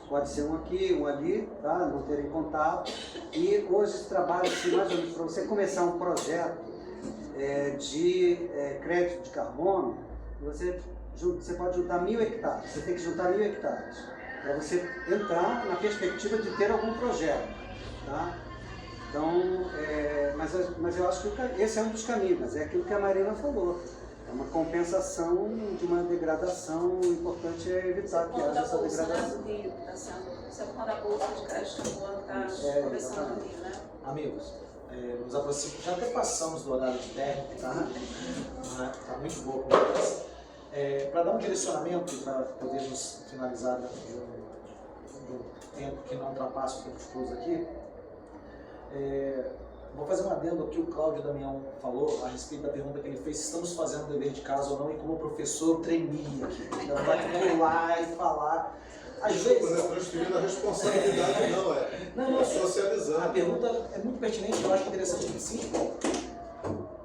pode ser um aqui, um ali, tá? Não terem contato. E hoje trabalha-se mais ou menos para você começar um projeto de crédito de carbono, você pode juntar 1.000 hectares, você tem que juntar 1.000 hectares para você entrar na perspectiva de ter algum projeto, tá? Então, mas eu acho que esse é um dos caminhos, mas é aquilo que a Marina falou, é uma compensação de uma degradação, o importante é evitar que haja essa degradação. Do Rio, que está sendo, você quando a bolsa de crédito de carbono está começando no Rio, né? Amigos, nos aproximamos, já até passamos do horário de término, tá? Tá muito boa a conversa. Para dar um direcionamento, para podermos finalizar de um tempo que não ultrapasse o tempo exposto aqui, vou fazer um adendo ao que o Cláudio Damião falou a respeito da pergunta que ele fez, se estamos fazendo o dever de casa ou não, e como professor eu tremia aqui. Então vai pular e falar. Às vezes... Não é transferindo a responsabilidade, não, é socializando. A pergunta é muito pertinente, eu acho interessante que sim.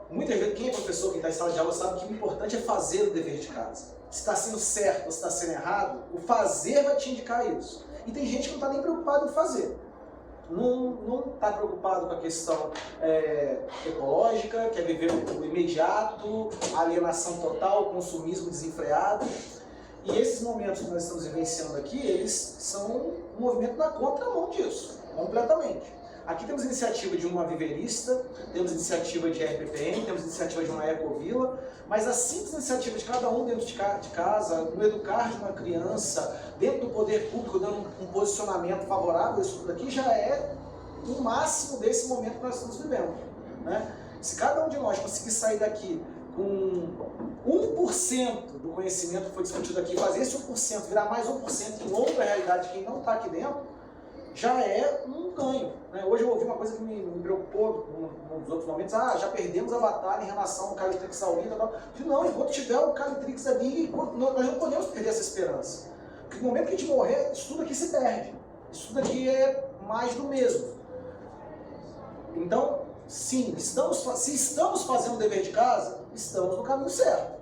Muitas vezes, quem é professor, quem está em sala de aula, sabe que o importante é fazer o dever de casa. Se está sendo certo ou se está sendo errado, o fazer vai te indicar isso. E tem gente que não está nem preocupado em fazer. Não está preocupado com a questão ecológica, quer viver o imediato, alienação total, consumismo desenfreado. E esses momentos que nós estamos vivenciando aqui, eles são um movimento na contramão disso, completamente. Aqui temos iniciativa de uma viverista, temos iniciativa de RPPM, temos iniciativa de uma ecovila, mas a simples iniciativa de cada um dentro de casa, no educar de uma criança, dentro do poder público, dando um posicionamento favorável a isso tudo aqui, já é o máximo desse momento que nós estamos vivendo, né? Se cada um de nós conseguir sair daqui com 1% do conhecimento que foi discutido aqui, fazer esse 1% virar mais 1% em outra realidade de quem não está aqui dentro, já é um ganho, né? Hoje eu ouvi uma coisa que me preocupou nos outros momentos, já perdemos a batalha em relação ao Calitrix Saudita e tal. Não, enquanto tiver o Calitrix ali, nós não podemos perder essa esperança. Porque no momento que a gente morrer, isso tudo aqui se perde. Isso tudo aqui é mais do mesmo. Então, sim, se estamos fazendo o dever de casa, estamos no caminho certo.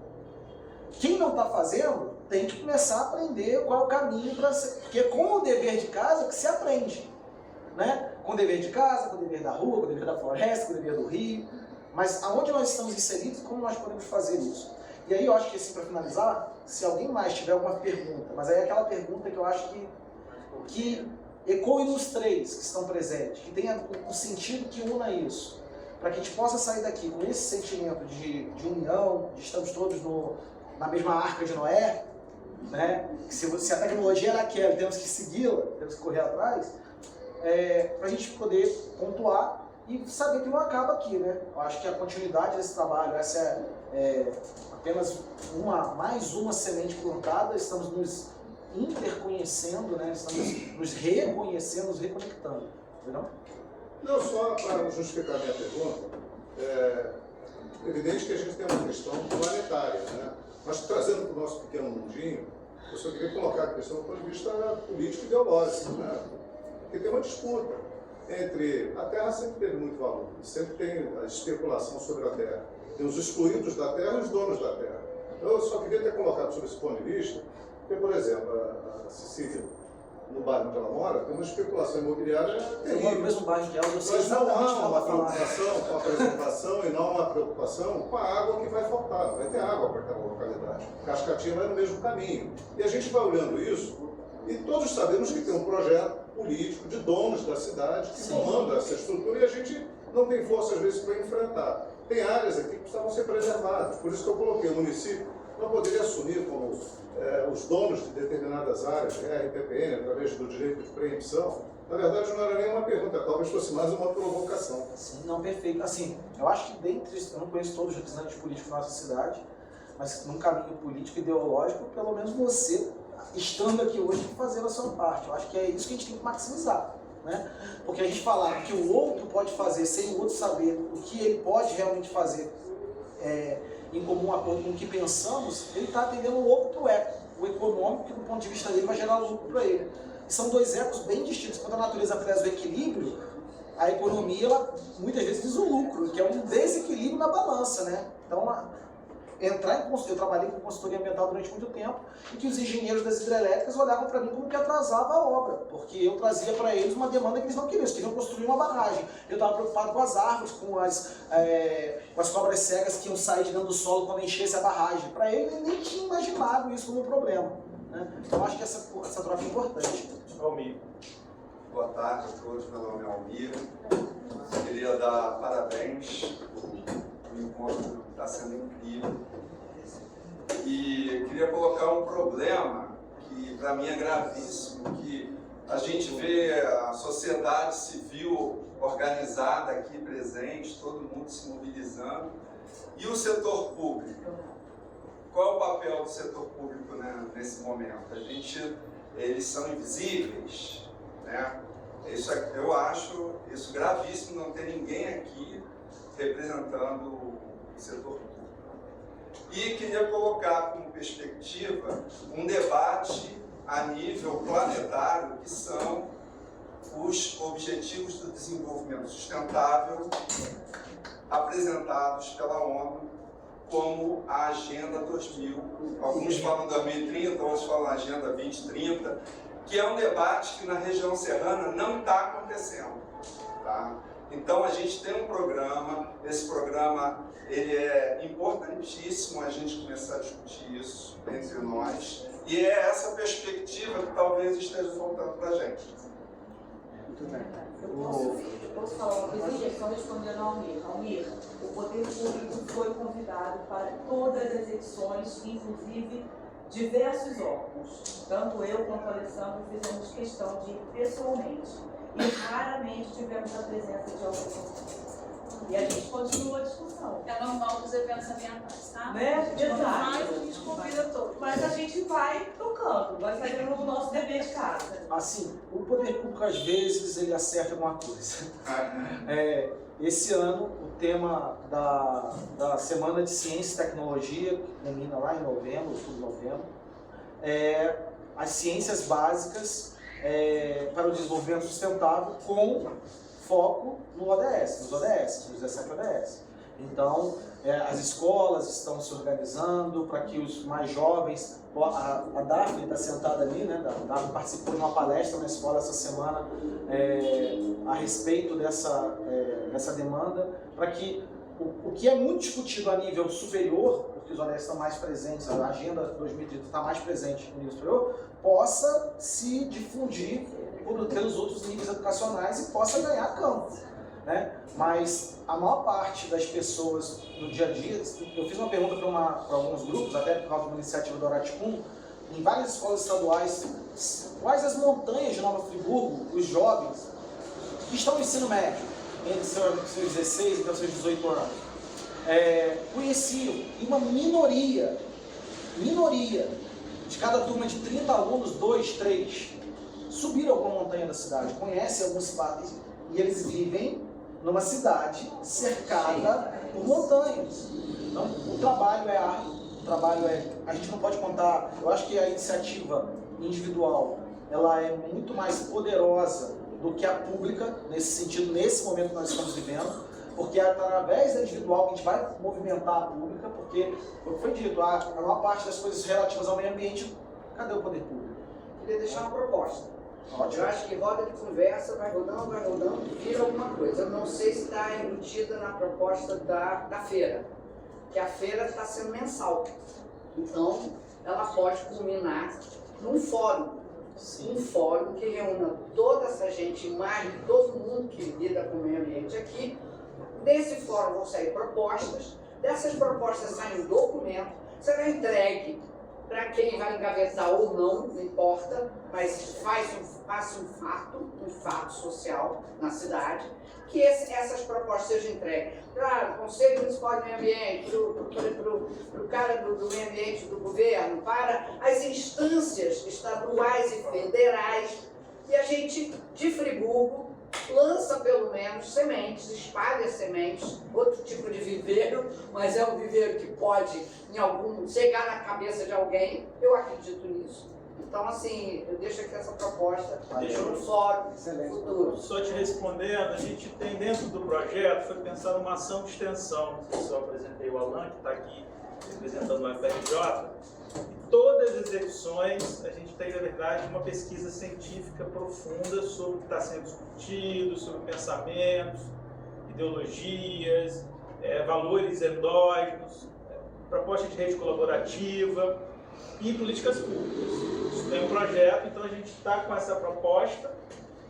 Quem não está fazendo, tem que começar a aprender qual é o caminho para ser. Porque é com o dever de casa que se aprende, né? Com o dever de casa, com o dever da rua, com o dever da floresta, com o dever do rio. Mas aonde nós estamos inseridos, como nós podemos fazer isso? E aí eu acho que assim, para finalizar, se alguém mais tiver alguma pergunta, mas aí é aquela pergunta que eu acho que ecoe nos três que estão presentes, que tenha um sentido que una isso, para que a gente possa sair daqui com esse sentimento de união, de estamos todos na mesma arca de Noé, né? Se a tecnologia era aquela, temos que segui-la, temos que correr atrás, para a gente poder pontuar e saber que não acaba aqui, né? Eu acho que a continuidade desse trabalho, essa é apenas mais uma semente plantada, estamos nos interconhecendo, né? Estamos nos reconhecendo, nos reconectando, entendeu? Não, só para justificar a minha pergunta, É evidente que a gente tem uma questão planetária, né? Mas trazendo para o nosso pequeno mundinho, eu só queria colocar a questão do ponto de vista político e ideológico, né? Porque tem uma disputa entre... A Terra sempre teve muito valor, sempre tem a especulação sobre a Terra. Tem os excluídos da Terra e os donos da Terra. Eu só queria ter colocado sobre esse ponto de vista, porque, por exemplo, a Cecília, no bairro onde ela mora, tem uma especulação imobiliária terrível. Eu moro no mesmo bairro que ela, eu sei Mas não exatamente o que há ela uma vai falar. preocupação com a preservação e não há uma preocupação com a água que vai faltar. Não vai ter água para aquela localidade. Cascatinha vai no mesmo caminho. E a gente vai olhando isso e todos sabemos que tem um projeto político de donos da cidade que comanda essa estrutura e a gente não tem força, às vezes, para enfrentar. Tem áreas aqui que precisavam ser preservadas. Por isso que eu coloquei o município não poderia assumir como os donos de determinadas áreas, RPPN, através do direito de preempção. Na verdade, não era nem uma pergunta, talvez fosse mais uma provocação. Sim, não, perfeito. Assim, eu acho que dentre, eu não conheço todos os representantes políticos da nossa cidade, mas num caminho político ideológico, pelo menos você, estando aqui hoje, fazendo a sua parte. Eu acho que é isso que a gente tem que maximizar, né? Porque a gente falar que o outro pode fazer sem o outro saber o que ele pode realmente fazer em comum acordo com o que pensamos, ele está atendendo o outro eco, o econômico, que do ponto de vista dele vai gerar lucro para ele. São dois ecos bem distintos. Quando a natureza preza o equilíbrio, a economia, ela, muitas vezes, diz o lucro, que é um desequilíbrio na balança, né? Então, eu trabalhei com consultoria ambiental durante muito tempo, e que os engenheiros das hidrelétricas olhavam para mim como que atrasava a obra, porque eu trazia para eles uma demanda que eles não queriam, eles queriam construir uma barragem. Eu estava preocupado com as árvores, com as cobras cegas que iam sair de dentro do solo quando enchesse a barragem. Para ele nem tinha imaginado isso como um problema, né? Então acho que essa troca é importante. Almir. Boa tarde a todos, meu nome é Almir. Queria dar parabéns, o encontro está sendo incrível. E queria colocar um problema que para mim é gravíssimo, que a gente vê a sociedade civil organizada aqui presente, todo mundo se mobilizando, e o setor público. Qual é o papel do setor público, né, nesse momento? Eles são invisíveis, né? Eu acho isso gravíssimo, não ter ninguém aqui representando o setor público. E queria colocar como perspectiva um debate a nível planetário, que são os Objetivos do Desenvolvimento Sustentável apresentados pela ONU como a Agenda 2000. Alguns falam 2030, outros falam Agenda 2030, que é um debate que na região serrana não está acontecendo, tá? Então a gente tem um programa, esse programa ele é importantíssimo a gente começar a discutir isso entre nós, e é essa perspectiva que talvez esteja faltando para a gente. Muito bem. Eu posso falar uma coisinha, só respondendo ao Almir. Almir, o Poder Público foi convidado para todas as edições, inclusive diversos órgãos. Tanto eu quanto o Alessandro fizemos questão de ir pessoalmente. E raramente tivemos a presença de alguém. E a gente continua a discussão. É normal dos eventos ambientais, tá? Né? Mas a gente convida todos. Mas a gente vai tocando, vai fazendo o nosso dever de casa. Assim, o poder público, às vezes, ele acerta alguma coisa. Esse ano, o tema da Semana de Ciência e Tecnologia, que termina lá em novembro, outubro, novembro, é as ciências básicas para o desenvolvimento sustentável, com foco nos ODS, nos 17 ODS. Então, as escolas estão se organizando para que os mais jovens, a Daphne está sentada ali, né? A Daphne participou de uma palestra na escola essa semana a respeito dessa demanda, para que o que é muito discutido a nível superior, porque os ODS estão mais presentes, a Agenda 2030 está mais presente no nível superior, possa se difundir pelos outros níveis educacionais e possa ganhar campo, né? Mas a maior parte das pessoas no dia a dia, eu fiz uma pergunta para alguns grupos, até por causa da iniciativa do Araticum, em várias escolas estaduais, quais as montanhas de Nova Friburgo, os jovens que estão no ensino médio, entre seus 16 e seus 18 anos, conheciam, e uma minoria de cada turma de 30 alunos, 2, 3, subiram alguma montanha da cidade, conhecem alguns espaços, e eles vivem numa cidade cercada por montanhas. Então, o trabalho é árduo, o trabalho é... A gente não pode contar... Eu acho que a iniciativa individual, ela é muito mais poderosa do que a pública, nesse sentido, nesse momento que nós estamos vivendo, porque é através da individual que a gente vai movimentar a pública, porque, como foi dito, a maior parte das coisas relativas ao meio ambiente, cadê o poder público? Queria deixar uma proposta. Ótimo. Eu acho que roda de conversa, vai rodando, vira alguma coisa. Eu não sei se está embutida na proposta da feira, que a feira está sendo mensal. Então, ela pode culminar num fórum. Um fórum que reúna toda essa gente, mais de todo mundo que lida com o meio ambiente aqui. Desse fórum vão sair propostas, dessas propostas saem um documento, será entregue para quem vai engavetar ou não importa, mas faça um fato social na cidade, que essas propostas sejam entregues para o Conselho Municipal de Meio Ambiente, para o cara do meio ambiente do governo, para as instâncias estaduais e federais, e a gente, de Friburgo, lança pelo menos sementes, espalha sementes, outro tipo de viveiro, mas é um viveiro que pode, em algum, chegar na cabeça de alguém, eu acredito nisso. Então, assim, eu deixo aqui essa proposta no fórum futuro. Só te respondendo, a gente tem dentro do projeto, foi pensar numa ação de extensão, não sei se eu apresentei o Alan, que está aqui representando o FRJ. Todas as edições, a gente tem, na verdade, uma pesquisa científica profunda sobre o que está sendo discutido, sobre pensamentos, ideologias, valores endógenos, proposta de rede colaborativa e políticas públicas. Isso tem um projeto, então a gente está com essa proposta,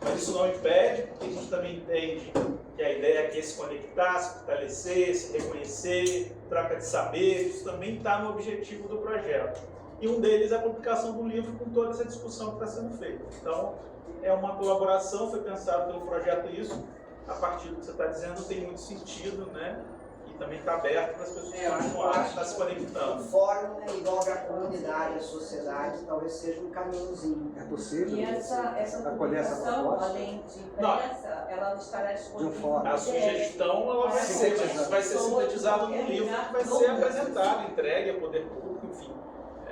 mas isso não impede, porque a gente também entende que a ideia é se conectar, se fortalecer, se reconhecer, troca de saberes, isso também está no objetivo do projeto. E um deles é a publicação do livro com toda essa discussão que está sendo feita. Então, é uma colaboração, foi pensado pelo projeto isso, a partir do que você está dizendo, tem muito sentido, né? E também está aberto para as pessoas continuarem, estar se conectando. O fórum envolve a comunidade, a sociedade, talvez seja um caminhozinho. É possível E essa acolher essa publicação, proposta? além de impressa, ela estará disponível. A sugestão ela vai ser sintetizada no livro que vai ser apresentado, entregue ao poder público, enfim.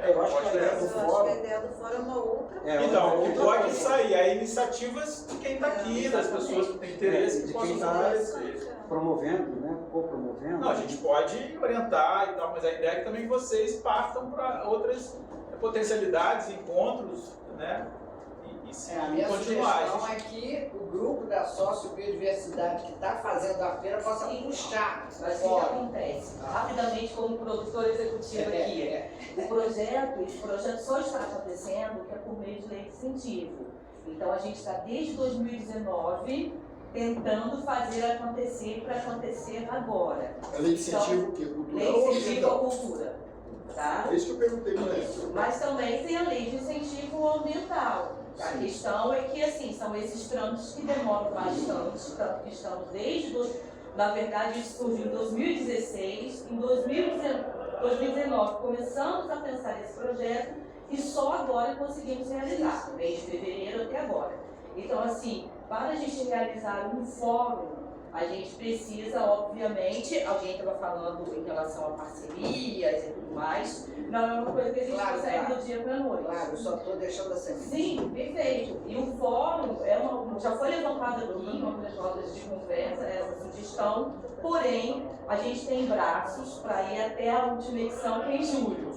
Eu acho que a ideia do fórum... a ideia do fórum é uma outra. Então, o que pode sair é iniciativas de quem está aqui, das pessoas que têm interesse, de que quem possam está esclarecer. promovendo, né? Co-promovendo. Não, a gente pode orientar e tal, mas a ideia é que também vocês partam para outras potencialidades, encontros, né? E A minha continuar. sugestão é que o grupo da sociobiodiversidade que está fazendo a feira possa puxar. Mas o que acontece? Rapidamente, como produtora executiva aqui, esse projeto só está acontecendo que é por meio de lei de incentivo. Então, a gente está desde 2019 tentando fazer acontecer para acontecer agora. A lei de incentivo o quê? Cultural Lei ou de incentivo à ambiental? cultura. Tá? É isso que eu perguntei para ela. Mas também tem a lei de incentivo ambiental. A questão é que, assim, são esses trâmites que demoram bastante, tanto que estamos na verdade, isso surgiu em 2016, em 2019 começamos a pensar nesse projeto e só agora conseguimos realizar, desde fevereiro até agora. Então, assim, para a gente realizar um fórum, a gente precisa, obviamente, alguém estava falando em relação a parcerias e tudo mais, não é uma coisa que a gente consegue do dia para a noite. Claro, eu só estou deixando a semente. Sim, perfeito. E o fórum já foi levantado aqui em algumas rodas de conversa, essa sugestão, porém, a gente tem braços para ir até a última edição, que é em julho.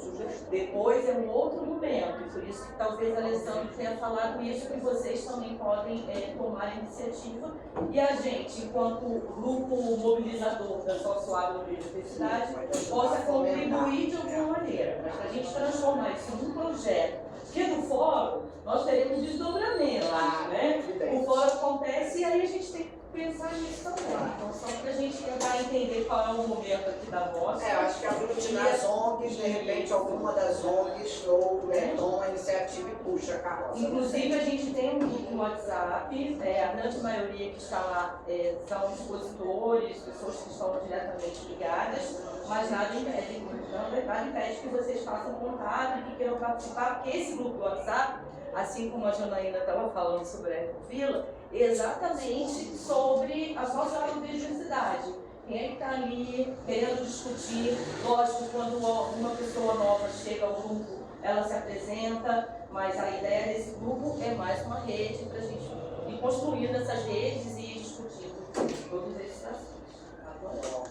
Depois é um outro momento, e por isso que talvez a Alessandra tenha falado isso, que vocês também podem tomar a iniciativa. E a gente, enquanto grupo mobilizador da sociobiodiversidade, possa contribuir de alguma maneira. Mas para a gente transformar isso num projeto, porque no fórum nós teremos desdobramento, né? O fórum acontece e aí a gente tem que pensar nisso também. Então, só para a gente tentar entender qual é o momento aqui da voz. Eu acho que aglutinar as ONGs, de repente alguma das ONGs ou toma a iniciativa e puxa a carroça. Inclusive, a gente tem um grupo no WhatsApp, a grande maioria que está lá são expositores, pessoas que estão diretamente ligadas, mas nada impede que vocês façam contato e que queiram participar, porque esse grupo do WhatsApp, assim como a Janaína estava falando sobre a Ecovila, exatamente sobre a nossa biodiversidade. Quem é que está ali querendo discutir? Lógico, quando uma pessoa nova chega ao grupo, ela se apresenta, mas a ideia desse grupo é mais uma rede para a gente ir construindo essas redes e discutindo todos esses assuntos.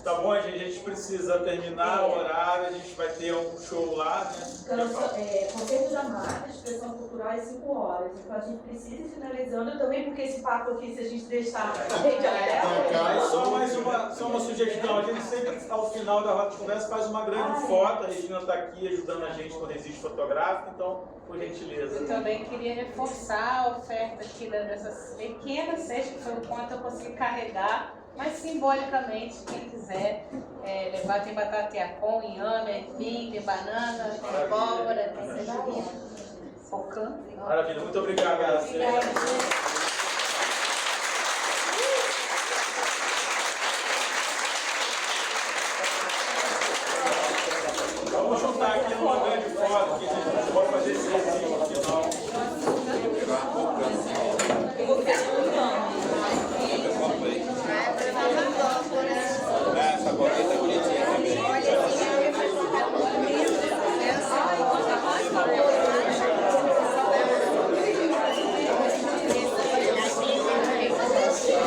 Tá bom, gente precisa terminar o horário, a gente vai ter um show lá, né? Conceito da marca, expressão cultural é 5 horas, então a gente precisa ir finalizando também, porque esse papo aqui, se a gente deixar rede aberta... Só uma sugestão, a gente sempre ao final da roda de conversa faz uma grande foto, a Regina está aqui ajudando a gente no registro fotográfico, então, por gentileza. Eu também queria reforçar a oferta aqui dessas pequenas cestas, que foi o quanto eu consegui carregar, mas simbolicamente, quem quiser levar, tem batateacom, inhame, aipim, tem banana, tem abóbora, tem cebolinha, focã. Maravilha, muito obrigado. Obrigada.